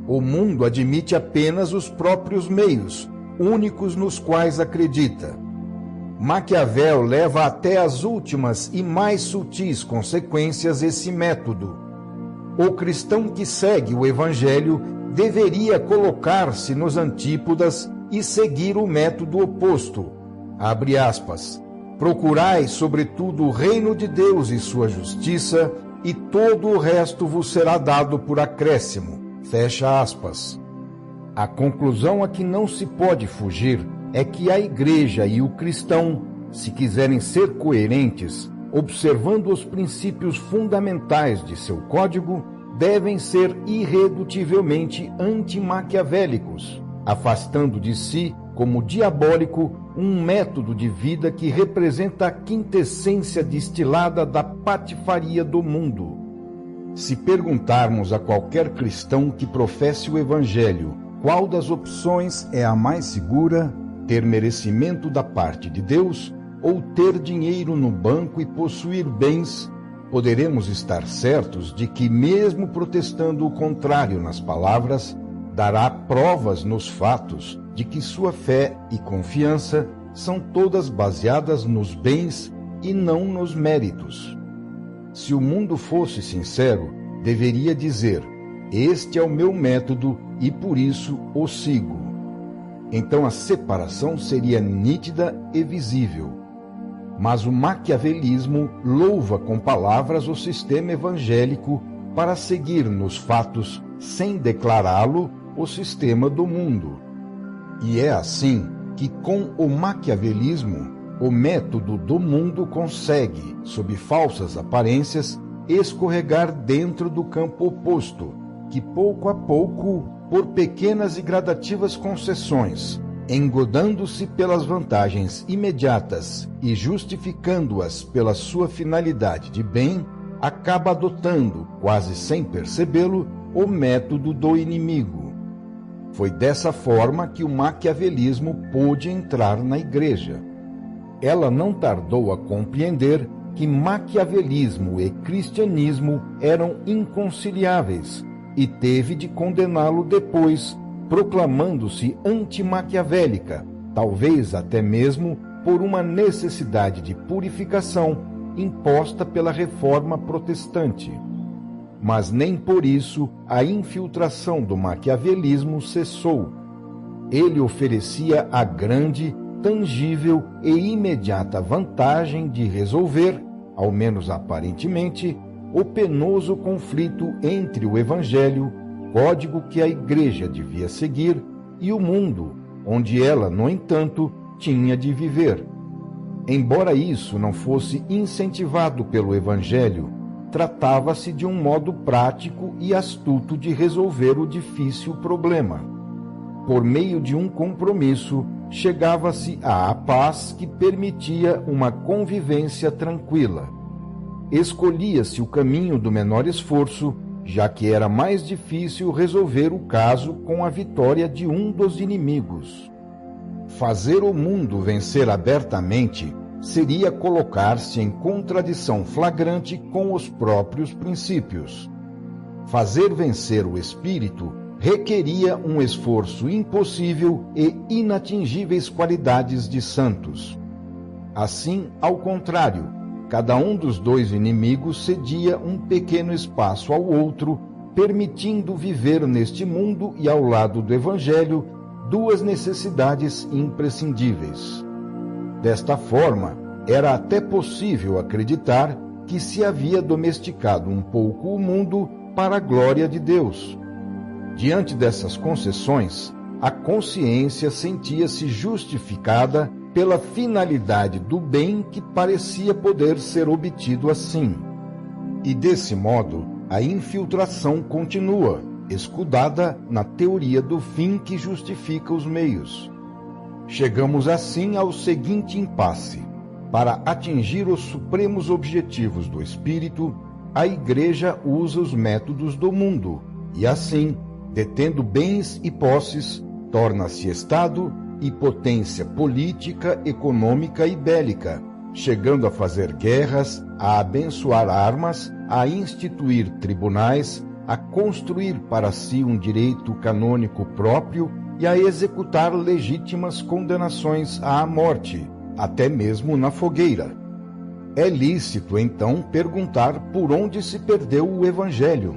O mundo admite apenas os próprios meios, únicos nos quais acredita. Maquiavel leva até as últimas e mais sutis consequências esse método. O cristão que segue o Evangelho deveria colocar-se nos antípodas e seguir o método oposto. Abre aspas. Procurai, sobretudo, o reino de Deus e sua justiça, e todo o resto vos será dado por acréscimo. Fecha aspas. A conclusão a que não se pode fugir é que a Igreja e o cristão, se quiserem ser coerentes, observando os princípios fundamentais de seu código, devem ser irredutivelmente antimaquiavélicos, afastando de si, como diabólico, um método de vida que representa a quintessência destilada da patifaria do mundo. Se perguntarmos a qualquer cristão que professe o Evangelho qual das opções é a mais segura, ter merecimento da parte de Deus ou ter dinheiro no banco e possuir bens, poderemos estar certos de que, mesmo protestando o contrário nas palavras, dará provas nos fatos de que sua fé e confiança são todas baseadas nos bens e não nos méritos. Se o mundo fosse sincero, deveria dizer: este é o meu método e por isso o sigo. Então a separação seria nítida e visível. Mas o maquiavelismo louva com palavras o sistema evangélico para seguir nos fatos, sem declará-lo, o sistema do mundo. E é assim que, com o maquiavelismo, o método do mundo consegue, sob falsas aparências, escorregar dentro do campo oposto, que pouco a pouco, por pequenas e gradativas concessões, engodando-se pelas vantagens imediatas e justificando-as pela sua finalidade de bem, acaba adotando, quase sem percebê-lo, o método do inimigo. Foi dessa forma que o maquiavelismo pôde entrar na Igreja. Ela não tardou a compreender que maquiavelismo e cristianismo eram inconciliáveis e teve de condená-lo depois, proclamando-se antimaquiavélica, talvez até mesmo por uma necessidade de purificação imposta pela Reforma Protestante. Mas nem por isso a infiltração do maquiavelismo cessou. Ele oferecia a grande, tangível e imediata vantagem de resolver, ao menos aparentemente, o penoso conflito entre o Evangelho, código que a Igreja devia seguir, e o mundo, onde ela, no entanto, tinha de viver. Embora isso não fosse incentivado pelo Evangelho, tratava-se de um modo prático e astuto de resolver o difícil problema. Por meio de um compromisso, chegava-se à paz que permitia uma convivência tranquila. Escolhia-se o caminho do menor esforço, já que era mais difícil resolver o caso com a vitória de um dos inimigos. Fazer o mundo vencer abertamente seria colocar-se em contradição flagrante com os próprios princípios. Fazer vencer o espírito requeria um esforço impossível e inatingíveis qualidades de santos. Assim, ao contrário, cada um dos dois inimigos cedia um pequeno espaço ao outro, permitindo viver neste mundo e ao lado do Evangelho duas necessidades imprescindíveis. Desta forma, era até possível acreditar que se havia domesticado um pouco o mundo para a glória de Deus. Diante dessas concessões, a consciência sentia-se justificada pela finalidade do bem que parecia poder ser obtido assim. E desse modo, a infiltração continua, escudada na teoria do fim que justifica os meios. Chegamos assim ao seguinte impasse. Para atingir os supremos objetivos do espírito, a Igreja usa os métodos do mundo e assim, detendo bens e posses, torna-se Estado e potência política, econômica e bélica, chegando a fazer guerras, a abençoar armas, a instituir tribunais, a construir para si um direito canônico próprio e a executar legítimas condenações à morte, até mesmo na fogueira. É lícito, então, perguntar por onde se perdeu o Evangelho.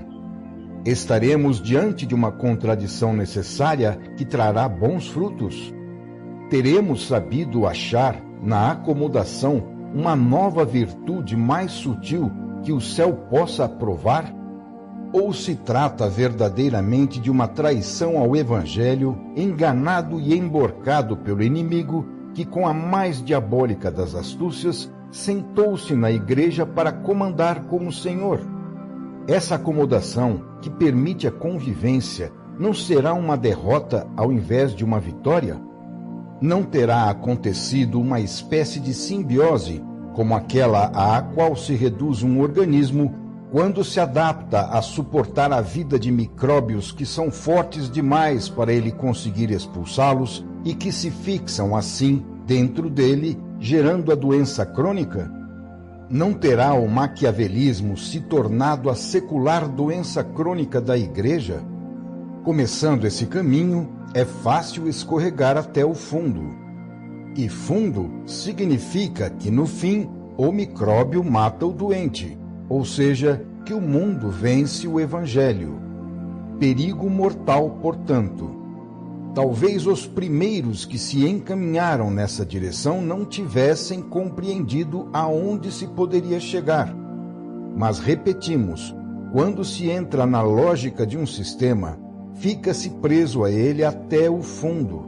Estaremos diante de uma contradição necessária que trará bons frutos? Teremos sabido achar na acomodação uma nova virtude mais sutil que o céu possa aprovar? Ou se trata verdadeiramente de uma traição ao Evangelho, enganado e emborcado pelo inimigo, que com a mais diabólica das astúcias sentou-se na Igreja para comandar como Senhor? Essa acomodação, que permite a convivência, não será uma derrota ao invés de uma vitória? Não terá acontecido uma espécie de simbiose, como aquela à qual se reduz um organismo quando se adapta a suportar a vida de micróbios que são fortes demais para ele conseguir expulsá-los e que se fixam assim dentro dele, gerando a doença crônica? Não terá o maquiavelismo se tornado a secular doença crônica da Igreja? Começando esse caminho, é fácil escorregar até o fundo. E fundo significa que, no fim, o micróbio mata o doente, ou seja, que o mundo vence o Evangelho. Perigo mortal, portanto. Talvez os primeiros que se encaminharam nessa direção não tivessem compreendido aonde se poderia chegar. Mas repetimos, quando se entra na lógica de um sistema, fica-se preso a ele até o fundo.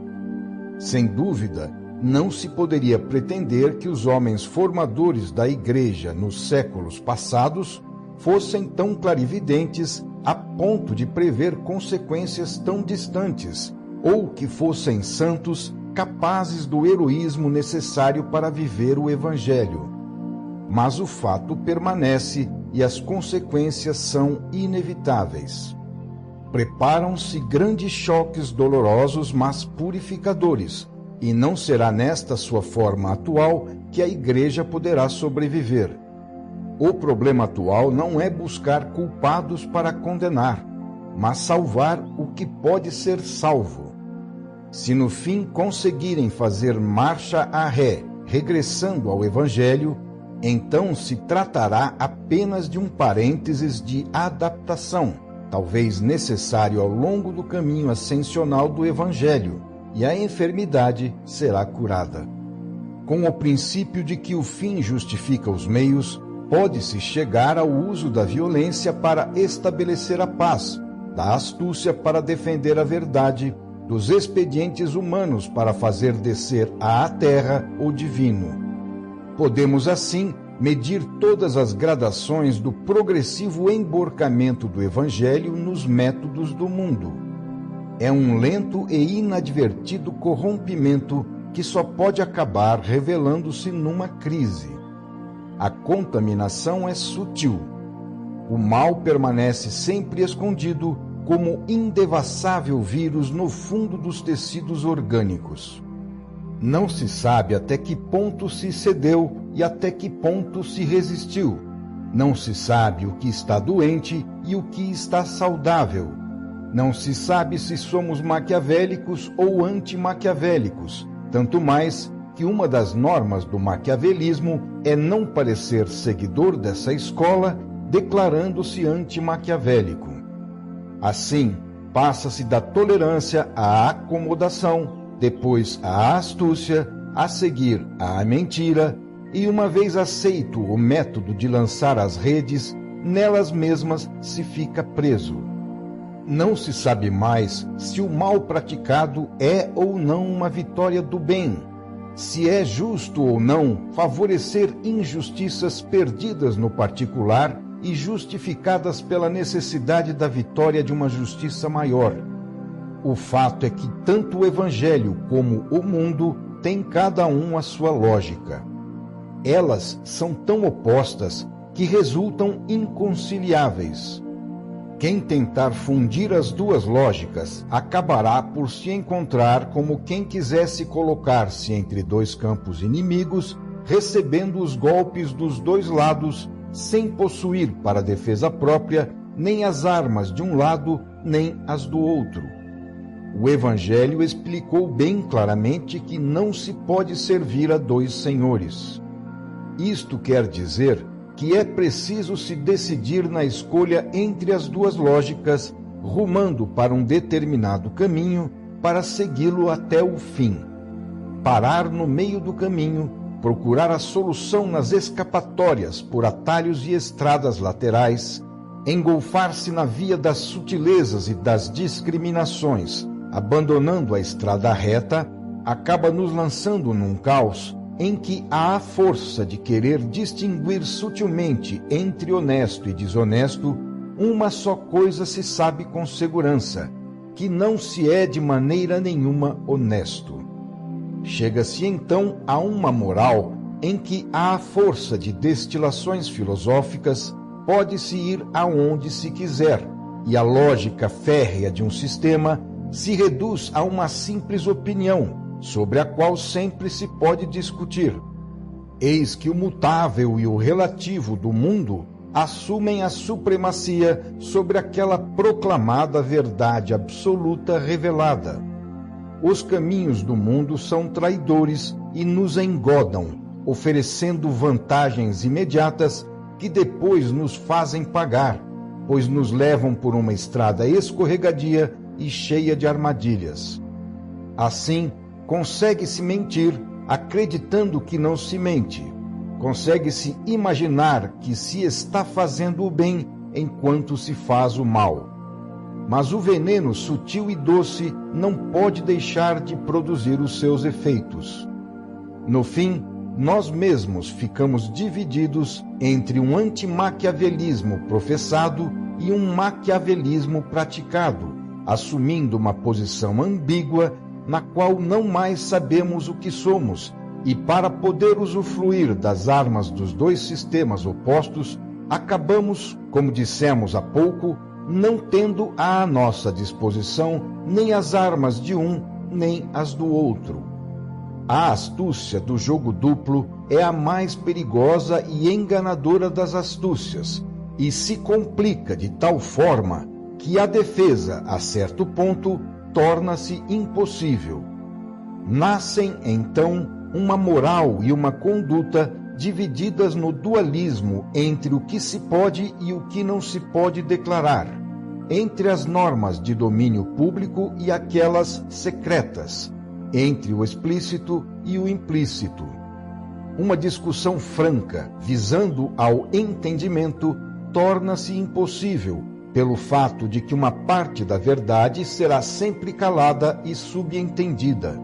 Sem dúvida, não se poderia pretender que os homens formadores da Igreja nos séculos passados fossem tão clarividentes a ponto de prever consequências tão distantes, ou que fossem santos capazes do heroísmo necessário para viver o Evangelho. Mas o fato permanece e as consequências são inevitáveis. Preparam-se grandes choques dolorosos, mas purificadores, e não será nesta sua forma atual que a Igreja poderá sobreviver. O problema atual não é buscar culpados para condenar, mas salvar o que pode ser salvo. Se no fim conseguirem fazer marcha a ré, regressando ao Evangelho, então se tratará apenas de um parênteses de adaptação, talvez necessário ao longo do caminho ascensional do Evangelho, e a enfermidade será curada. Com o princípio de que o fim justifica os meios, pode-se chegar ao uso da violência para estabelecer a paz, da astúcia para defender a verdade, dos expedientes humanos para fazer descer à terra o divino. Podemos, assim, medir todas as gradações do progressivo emborcamento do Evangelho nos métodos do mundo. É um lento e inadvertido corrompimento que só pode acabar revelando-se numa crise. A contaminação é sutil. O mal permanece sempre escondido como indevassável vírus no fundo dos tecidos orgânicos. Não se sabe até que ponto se cedeu e até que ponto se resistiu. Não se sabe o que está doente e o que está saudável. Não se sabe se somos maquiavélicos ou anti-maquiavélicos, tanto mais que uma das normas do maquiavelismo é não parecer seguidor dessa escola, declarando-se anti-maquiavélico. Assim, passa-se da tolerância à acomodação, depois à astúcia, a seguir à mentira, e uma vez aceito o método de lançar as redes, nelas mesmas se fica preso. Não se sabe mais se o mal praticado é ou não uma vitória do bem, se é justo ou não favorecer injustiças perdidas no particular e justificadas pela necessidade da vitória de uma justiça maior. O fato é que tanto o Evangelho como o mundo têm cada um a sua lógica. Elas são tão opostas que resultam inconciliáveis. Quem tentar fundir as duas lógicas acabará por se encontrar como quem quisesse colocar-se entre dois campos inimigos, recebendo os golpes dos dois lados, sem possuir para defesa própria nem as armas de um lado nem as do outro. O Evangelho explicou bem claramente que não se pode servir a dois senhores. Isto quer dizer que é preciso se decidir na escolha entre as duas lógicas, rumando para um determinado caminho para segui-lo até o fim. Parar no meio do caminho, procurar a solução nas escapatórias por atalhos e estradas laterais, engolfar-se na via das sutilezas e das discriminações, abandonando a estrada reta, acaba nos lançando num caos em que há a força de querer distinguir sutilmente entre honesto e desonesto. Uma só coisa se sabe com segurança, que não se é de maneira nenhuma honesto. Chega-se então a uma moral em que há a força de destilações filosóficas, pode-se ir aonde se quiser, e a lógica férrea de um sistema se reduz a uma simples opinião, sobre a qual sempre se pode discutir. Eis que o mutável e o relativo do mundo assumem a supremacia sobre aquela proclamada verdade absoluta revelada. Os caminhos do mundo são traidores e nos engodam, oferecendo vantagens imediatas que depois nos fazem pagar, pois nos levam por uma estrada escorregadia e cheia de armadilhas. Assim, consegue-se mentir acreditando que não se mente. Consegue-se imaginar que se está fazendo o bem enquanto se faz o mal. Mas o veneno sutil e doce não pode deixar de produzir os seus efeitos. No fim, nós mesmos ficamos divididos entre um antimaquiavelismo professado e um maquiavelismo praticado, assumindo uma posição ambígua na qual não mais sabemos o que somos, e para poder usufruir das armas dos dois sistemas opostos, acabamos, como dissemos há pouco, não tendo à nossa disposição nem as armas de um, nem as do outro. A astúcia do jogo duplo é a mais perigosa e enganadora das astúcias, e se complica de tal forma que a defesa, a certo ponto, torna-se impossível. Nascem, então, uma moral e uma conduta divididas no dualismo entre o que se pode e o que não se pode declarar, entre as normas de domínio público e aquelas secretas, entre o explícito e o implícito. Uma discussão franca, visando ao entendimento, torna-se impossível, pelo fato de que uma parte da verdade será sempre calada e subentendida.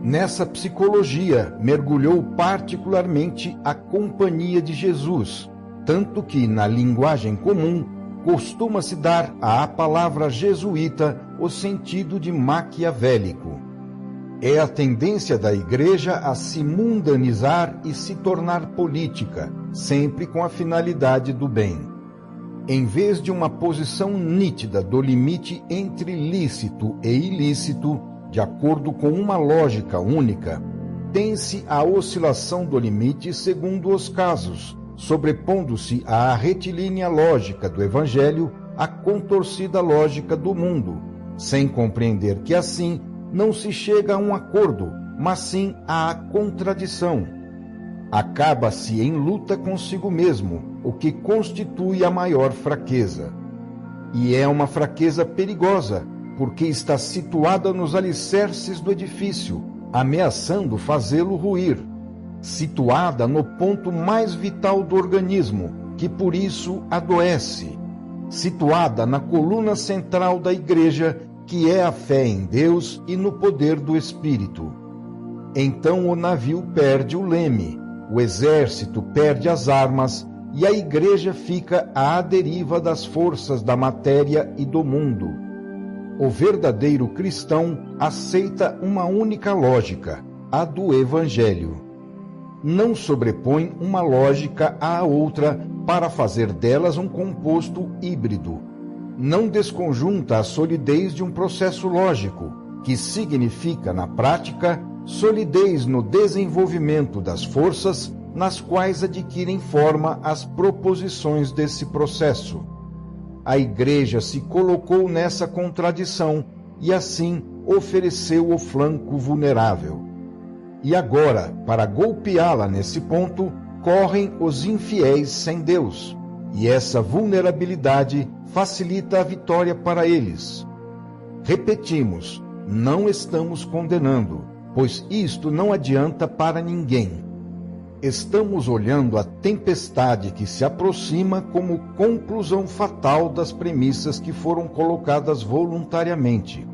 Nessa psicologia mergulhou particularmente a Companhia de Jesus, tanto que, na linguagem comum, costuma-se dar à palavra jesuíta o sentido de maquiavélico. É a tendência da Igreja a se mundanizar e se tornar política, sempre com a finalidade do bem. Em vez de uma posição nítida do limite entre lícito e ilícito, de acordo com uma lógica única, tem-se a oscilação do limite segundo os casos, sobrepondo-se à retilínea lógica do Evangelho à contorcida lógica do mundo, sem compreender que assim não se chega a um acordo, mas sim à contradição. Acaba-se em luta consigo mesmo, o que constitui a maior fraqueza. E é uma fraqueza perigosa, porque está situada nos alicerces do edifício, ameaçando fazê-lo ruir, situada no ponto mais vital do organismo, que por isso adoece, situada na coluna central da Igreja, que é a fé em Deus e no poder do Espírito. Então o navio perde o leme, o exército perde as armas e a Igreja fica à deriva das forças da matéria e do mundo. O verdadeiro cristão aceita uma única lógica, a do Evangelho. Não sobrepõe uma lógica à outra para fazer delas um composto híbrido. Não desconjunta a solidez de um processo lógico, que significa, na prática, solidez no desenvolvimento das forças nas quais adquirem forma as proposições desse processo. A Igreja se colocou nessa contradição e, assim, ofereceu o flanco vulnerável. E agora, para golpeá-la nesse ponto, correm os infiéis sem Deus, e essa vulnerabilidade facilita a vitória para eles. Repetimos, não estamos condenando, pois isto não adianta para ninguém. Estamos olhando a tempestade que se aproxima como conclusão fatal das premissas que foram colocadas voluntariamente.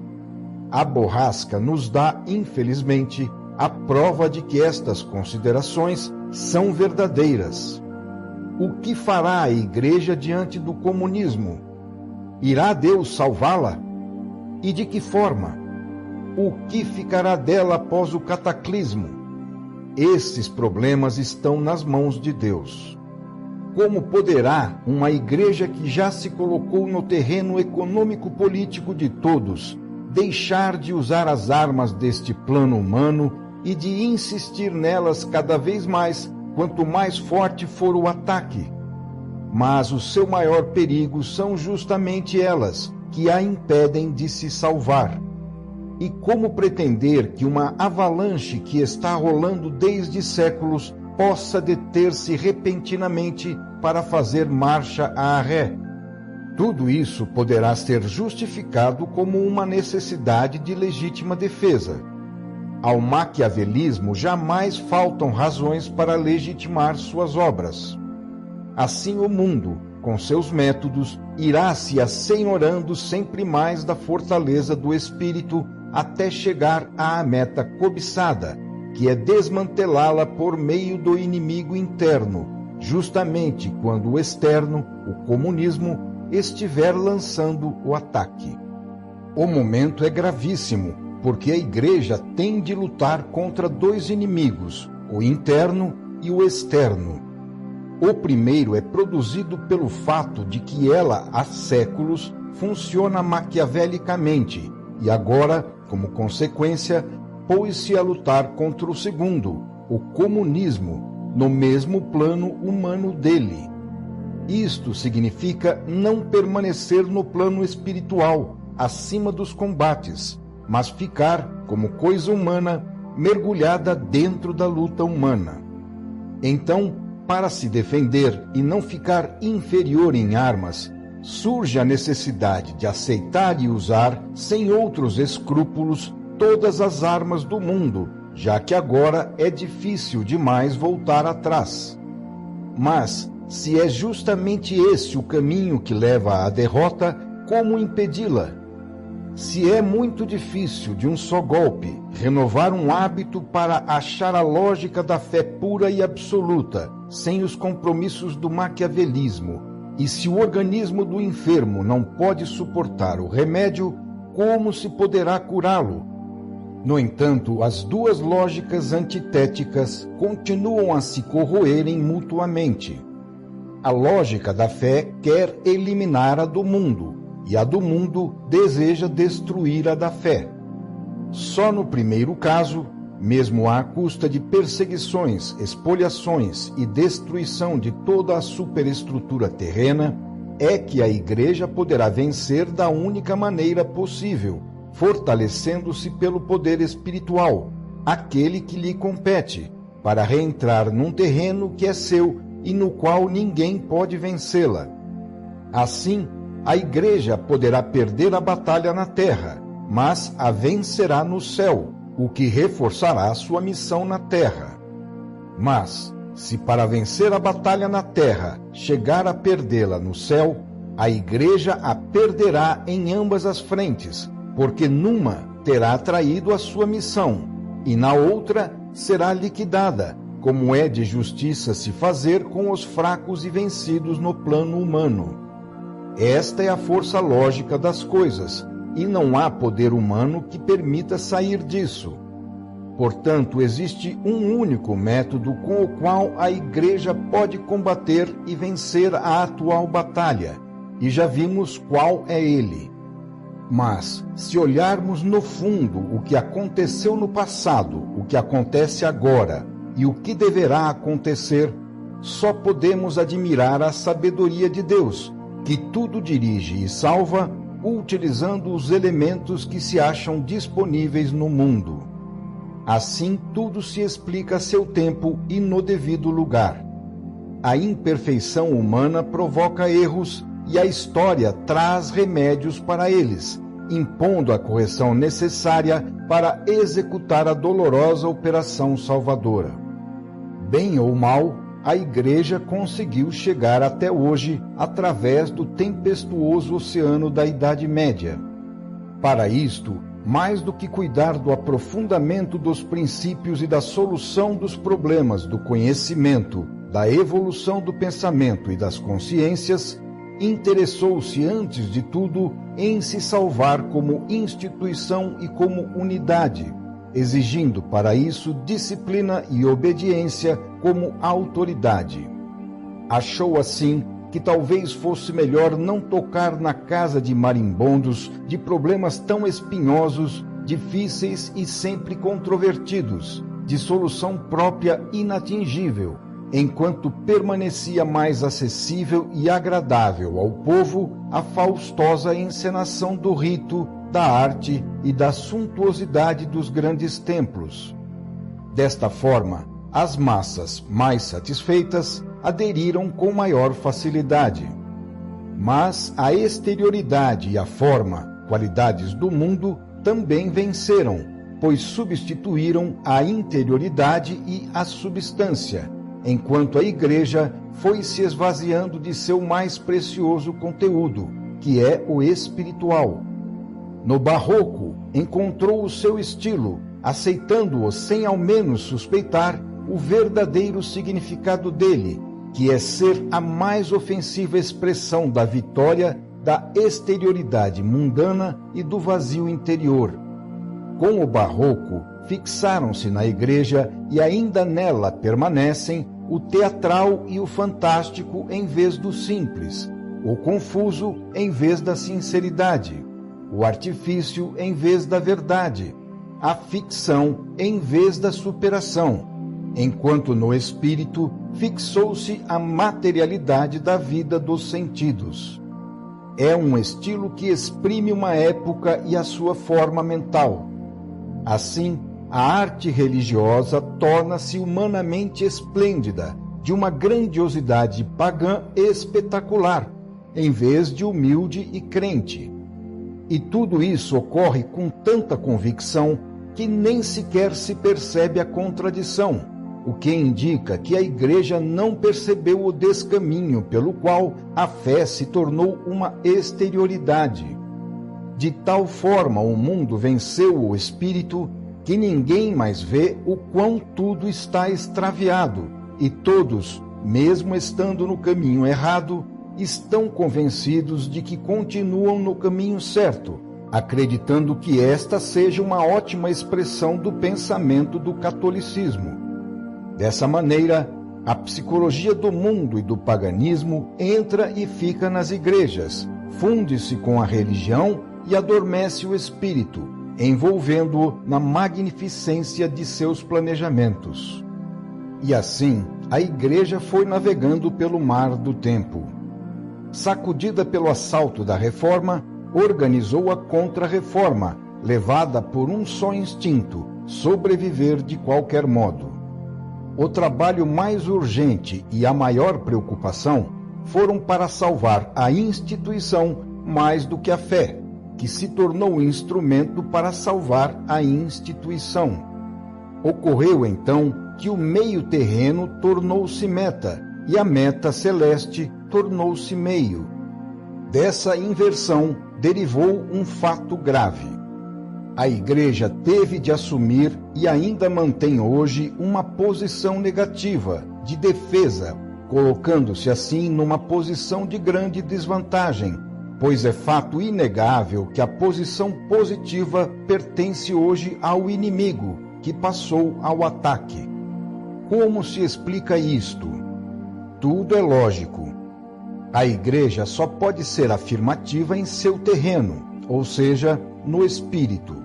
A borrasca nos dá, infelizmente, a prova de que estas considerações são verdadeiras. O que fará a Igreja diante do comunismo? Irá Deus salvá-la? E de que forma? O que ficará dela após o cataclismo? Esses problemas estão nas mãos de Deus. Como poderá uma Igreja que já se colocou no terreno econômico-político de todos deixar de usar as armas deste plano humano e de insistir nelas cada vez mais, quanto mais forte for o ataque? Mas o seu maior perigo são justamente elas, que a impedem de se salvar. E como pretender que uma avalanche que está rolando desde séculos possa deter-se repentinamente para fazer marcha à ré? Tudo isso poderá ser justificado como uma necessidade de legítima defesa. Ao maquiavelismo jamais faltam razões para legitimar suas obras. Assim o mundo, com seus métodos, irá se assenhorando sempre mais da fortaleza do espírito até chegar à meta cobiçada, que é desmantelá-la por meio do inimigo interno, justamente quando o externo, o comunismo, estiver lançando o ataque. O momento é gravíssimo, porque a Igreja tem de lutar contra dois inimigos, o interno e o externo. O primeiro é produzido pelo fato de que ela, há séculos, funciona maquiavelicamente e agora, como consequência, pôs-se a lutar contra o segundo, o comunismo, no mesmo plano humano dele. Isto significa não permanecer no plano espiritual, acima dos combates, mas ficar, como coisa humana, mergulhada dentro da luta humana. Então, para se defender e não ficar inferior em armas, surge a necessidade de aceitar e usar, sem outros escrúpulos, todas as armas do mundo, já que agora é difícil demais voltar atrás. Mas, se é justamente esse o caminho que leva à derrota, como impedi-la? Se é muito difícil, de um só golpe, renovar um hábito para achar a lógica da fé pura e absoluta, sem os compromissos do maquiavelismo, e se o organismo do enfermo não pode suportar o remédio, como se poderá curá-lo? No entanto, as duas lógicas antitéticas continuam a se corroerem mutuamente. A lógica da fé quer eliminar a do mundo, e a do mundo deseja destruir a da fé. Só no primeiro caso, mesmo à custa de perseguições, espoliações e destruição de toda a superestrutura terrena, é que a Igreja poderá vencer da única maneira possível, fortalecendo-se pelo poder espiritual, aquele que lhe compete, para reentrar num terreno que é seu e no qual ninguém pode vencê-la. Assim, a Igreja poderá perder a batalha na terra, mas a vencerá no céu, o que reforçará sua missão na terra. Mas, se para vencer a batalha na terra chegar a perdê-la no céu, a Igreja a perderá em ambas as frentes, porque numa terá traído a sua missão, e na outra será liquidada, como é de justiça se fazer com os fracos e vencidos no plano humano. Esta é a força lógica das coisas, e não há poder humano que permita sair disso. Portanto, existe um único método com o qual a Igreja pode combater e vencer a atual batalha, e já vimos qual é ele. Mas, se olharmos no fundo o que aconteceu no passado, o que acontece agora e o que deverá acontecer, só podemos admirar a sabedoria de Deus, que tudo dirige e salva, utilizando os elementos que se acham disponíveis no mundo. Assim, tudo se explica a seu tempo e no devido lugar. A imperfeição humana provoca erros e a história traz remédios para eles, impondo a correção necessária para executar a dolorosa operação salvadora. Bem ou mal, a Igreja conseguiu chegar até hoje através do tempestuoso oceano da Idade Média. Para isto, mais do que cuidar do aprofundamento dos princípios e da solução dos problemas do conhecimento, da evolução do pensamento e das consciências, interessou-se antes de tudo em se salvar como instituição e como unidade, exigindo para isso disciplina e obediência como autoridade. Achou assim que talvez fosse melhor não tocar na casa de marimbondos de problemas tão espinhosos, difíceis e sempre controvertidos, de solução própria inatingível, enquanto permanecia mais acessível e agradável ao povo a faustosa encenação do rito, da arte e da suntuosidade dos grandes templos. Desta forma, as massas, mais satisfeitas, aderiram com maior facilidade. Mas a exterioridade e a forma, qualidades do mundo, também venceram, pois substituíram a interioridade e a substância, enquanto a Igreja foi se esvaziando de seu mais precioso conteúdo, que é o espiritual. No Barroco, encontrou o seu estilo, aceitando-o sem ao menos suspeitar o verdadeiro significado dele, que é ser a mais ofensiva expressão da vitória da exterioridade mundana e do vazio interior. Com o Barroco, fixaram-se na Igreja e ainda nela permanecem o teatral e o fantástico em vez do simples, o confuso em vez da sinceridade, o artifício em vez da verdade, a ficção em vez da superação, enquanto no espírito fixou-se a materialidade da vida dos sentidos. É um estilo que exprime uma época e a sua forma mental. Assim, a arte religiosa torna-se humanamente esplêndida, de uma grandiosidade pagã espetacular, em vez de humilde e crente. E tudo isso ocorre com tanta convicção que nem sequer se percebe a contradição, o que indica que a Igreja não percebeu o descaminho pelo qual a fé se tornou uma exterioridade. De tal forma o mundo venceu o espírito que ninguém mais vê o quão tudo está extraviado, e todos, mesmo estando no caminho errado, estão convencidos de que continuam no caminho certo, acreditando que esta seja uma ótima expressão do pensamento do catolicismo. Dessa maneira, a psicologia do mundo e do paganismo entra e fica nas igrejas, funde-se com a religião e adormece o espírito, envolvendo-o na magnificência de seus planejamentos. E assim, a Igreja foi navegando pelo mar do tempo. Sacudida pelo assalto da Reforma, organizou a Contra-Reforma, levada por um só instinto: sobreviver de qualquer modo. O trabalho mais urgente e a maior preocupação foram para salvar a instituição mais do que a fé, que se tornou instrumento para salvar a instituição. Ocorreu então que o meio terreno tornou-se meta e a meta celeste tornou-se meio. Dessa inversão derivou um fato grave. A Igreja teve de assumir e ainda mantém hoje uma posição negativa, de defesa, colocando-se assim numa posição de grande desvantagem, pois é fato inegável que a posição positiva pertence hoje ao inimigo, que passou ao ataque. Como se explica isto? Tudo é lógico. A Igreja só pode ser afirmativa em seu terreno, ou seja, no espírito.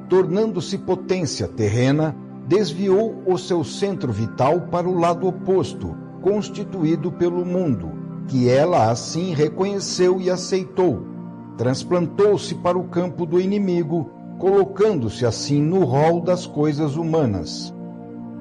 Tornando-se potência terrena, desviou o seu centro vital para o lado oposto, constituído pelo mundo, que ela assim reconheceu e aceitou. Transplantou-se para o campo do inimigo, colocando-se assim no rol das coisas humanas.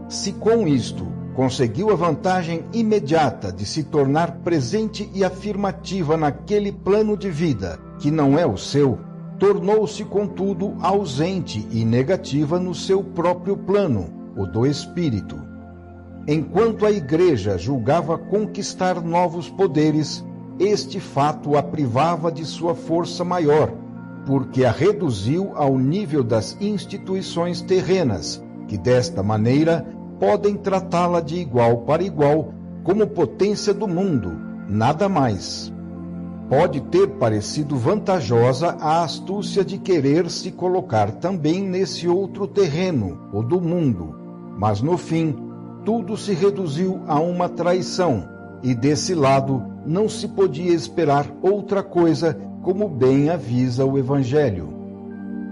Se com isto conseguiu a vantagem imediata de se tornar presente e afirmativa naquele plano de vida, que não é o seu, tornou-se, contudo, ausente e negativa no seu próprio plano, o do espírito. Enquanto a Igreja julgava conquistar novos poderes, este fato a privava de sua força maior, porque a reduziu ao nível das instituições terrenas, que desta maneira podem tratá-la de igual para igual como potência do mundo, nada mais. Pode ter parecido vantajosa a astúcia de querer se colocar também nesse outro terreno, o do mundo, mas no fim, tudo se reduziu a uma traição, e desse lado não se podia esperar outra coisa, como bem avisa o Evangelho.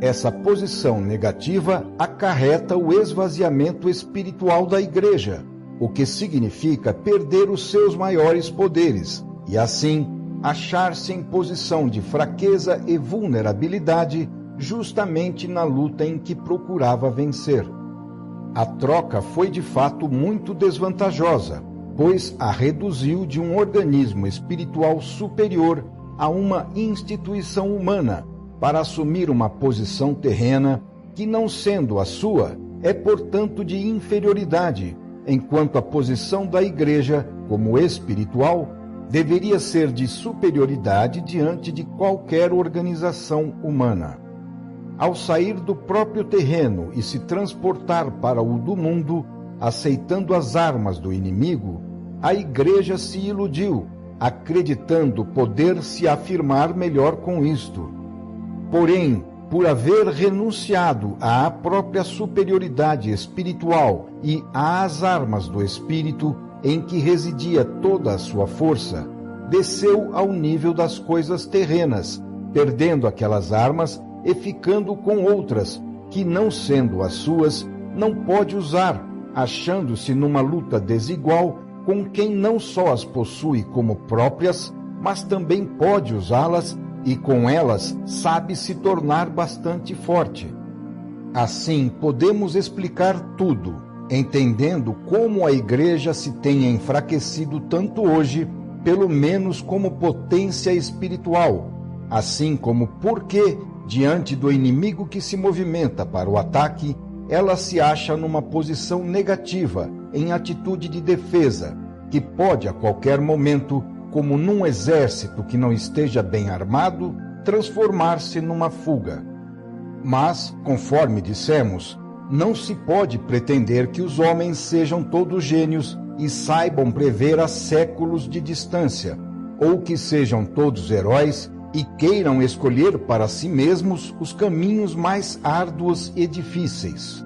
Essa posição negativa acarreta o esvaziamento espiritual da Igreja, o que significa perder os seus maiores poderes, e assim achar-se em posição de fraqueza e vulnerabilidade justamente na luta em que procurava vencer. A troca foi de fato muito desvantajosa, pois a reduziu de um organismo espiritual superior a uma instituição humana, para assumir uma posição terrena que, não sendo a sua, é portanto de inferioridade, enquanto a posição da Igreja, como espiritual, deveria ser de superioridade diante de qualquer organização humana. Ao sair do próprio terreno e se transportar para o do mundo, aceitando as armas do inimigo, a Igreja se iludiu, acreditando poder se afirmar melhor com isto. Porém, por haver renunciado à própria superioridade espiritual e às armas do espírito em que residia toda a sua força, desceu ao nível das coisas terrenas, perdendo aquelas armas e ficando com outras, que, não sendo as suas, não pode usar, achando-se numa luta desigual com quem não só as possui como próprias, mas também pode usá-las e com elas sabe se tornar bastante forte. Assim, podemos explicar tudo, entendendo como a Igreja se tenha enfraquecido tanto hoje, pelo menos como potência espiritual, assim como porque, diante do inimigo que se movimenta para o ataque, ela se acha numa posição negativa, em atitude de defesa, que pode a qualquer momento, como num exército que não esteja bem armado, transformar-se numa fuga. Mas, conforme dissemos, não se pode pretender que os homens sejam todos gênios e saibam prever a séculos de distância, ou que sejam todos heróis e queiram escolher para si mesmos os caminhos mais árduos e difíceis.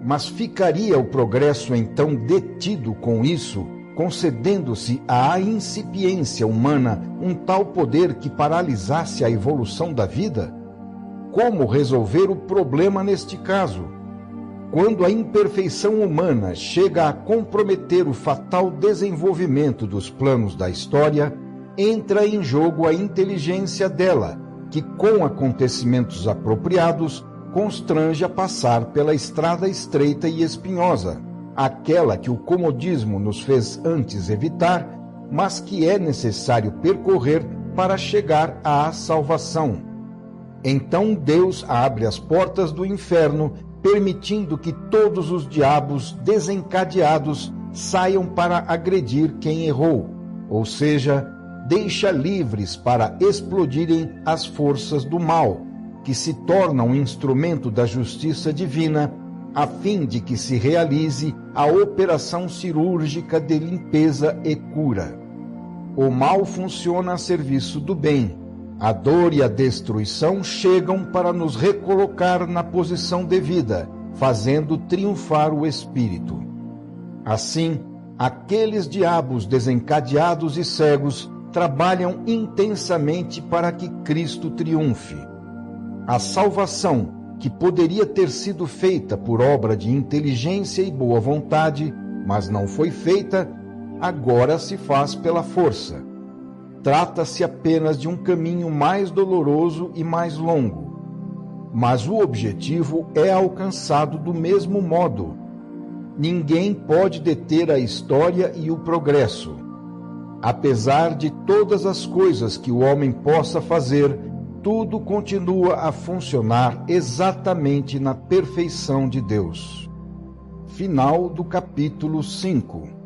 Mas ficaria o progresso então detido com isso, concedendo-se à incipiência humana um tal poder que paralisasse a evolução da vida? Como resolver o problema neste caso? Quando a imperfeição humana chega a comprometer o fatal desenvolvimento dos planos da história, entra em jogo a inteligência dela, que, com acontecimentos apropriados, constrange a passar pela estrada estreita e espinhosa, aquela que o comodismo nos fez antes evitar, mas que é necessário percorrer para chegar à salvação. Então Deus abre as portas do inferno, permitindo que todos os diabos desencadeados saiam para agredir quem errou, ou seja, deixa livres para explodirem as forças do mal, que se tornam um instrumento da justiça divina, a fim de que se realize a operação cirúrgica de limpeza e cura. O mal funciona a serviço do bem. A dor e a destruição chegam para nos recolocar na posição devida, fazendo triunfar o espírito. Assim, aqueles diabos desencadeados e cegos trabalham intensamente para que Cristo triunfe. A salvação, que poderia ter sido feita por obra de inteligência e boa vontade, mas não foi feita, agora se faz pela força. Trata-se apenas de um caminho mais doloroso e mais longo, mas o objetivo é alcançado do mesmo modo. Ninguém pode deter a história e o progresso. Apesar de todas as coisas que o homem possa fazer, tudo continua a funcionar exatamente na perfeição de Deus. Final do capítulo 5.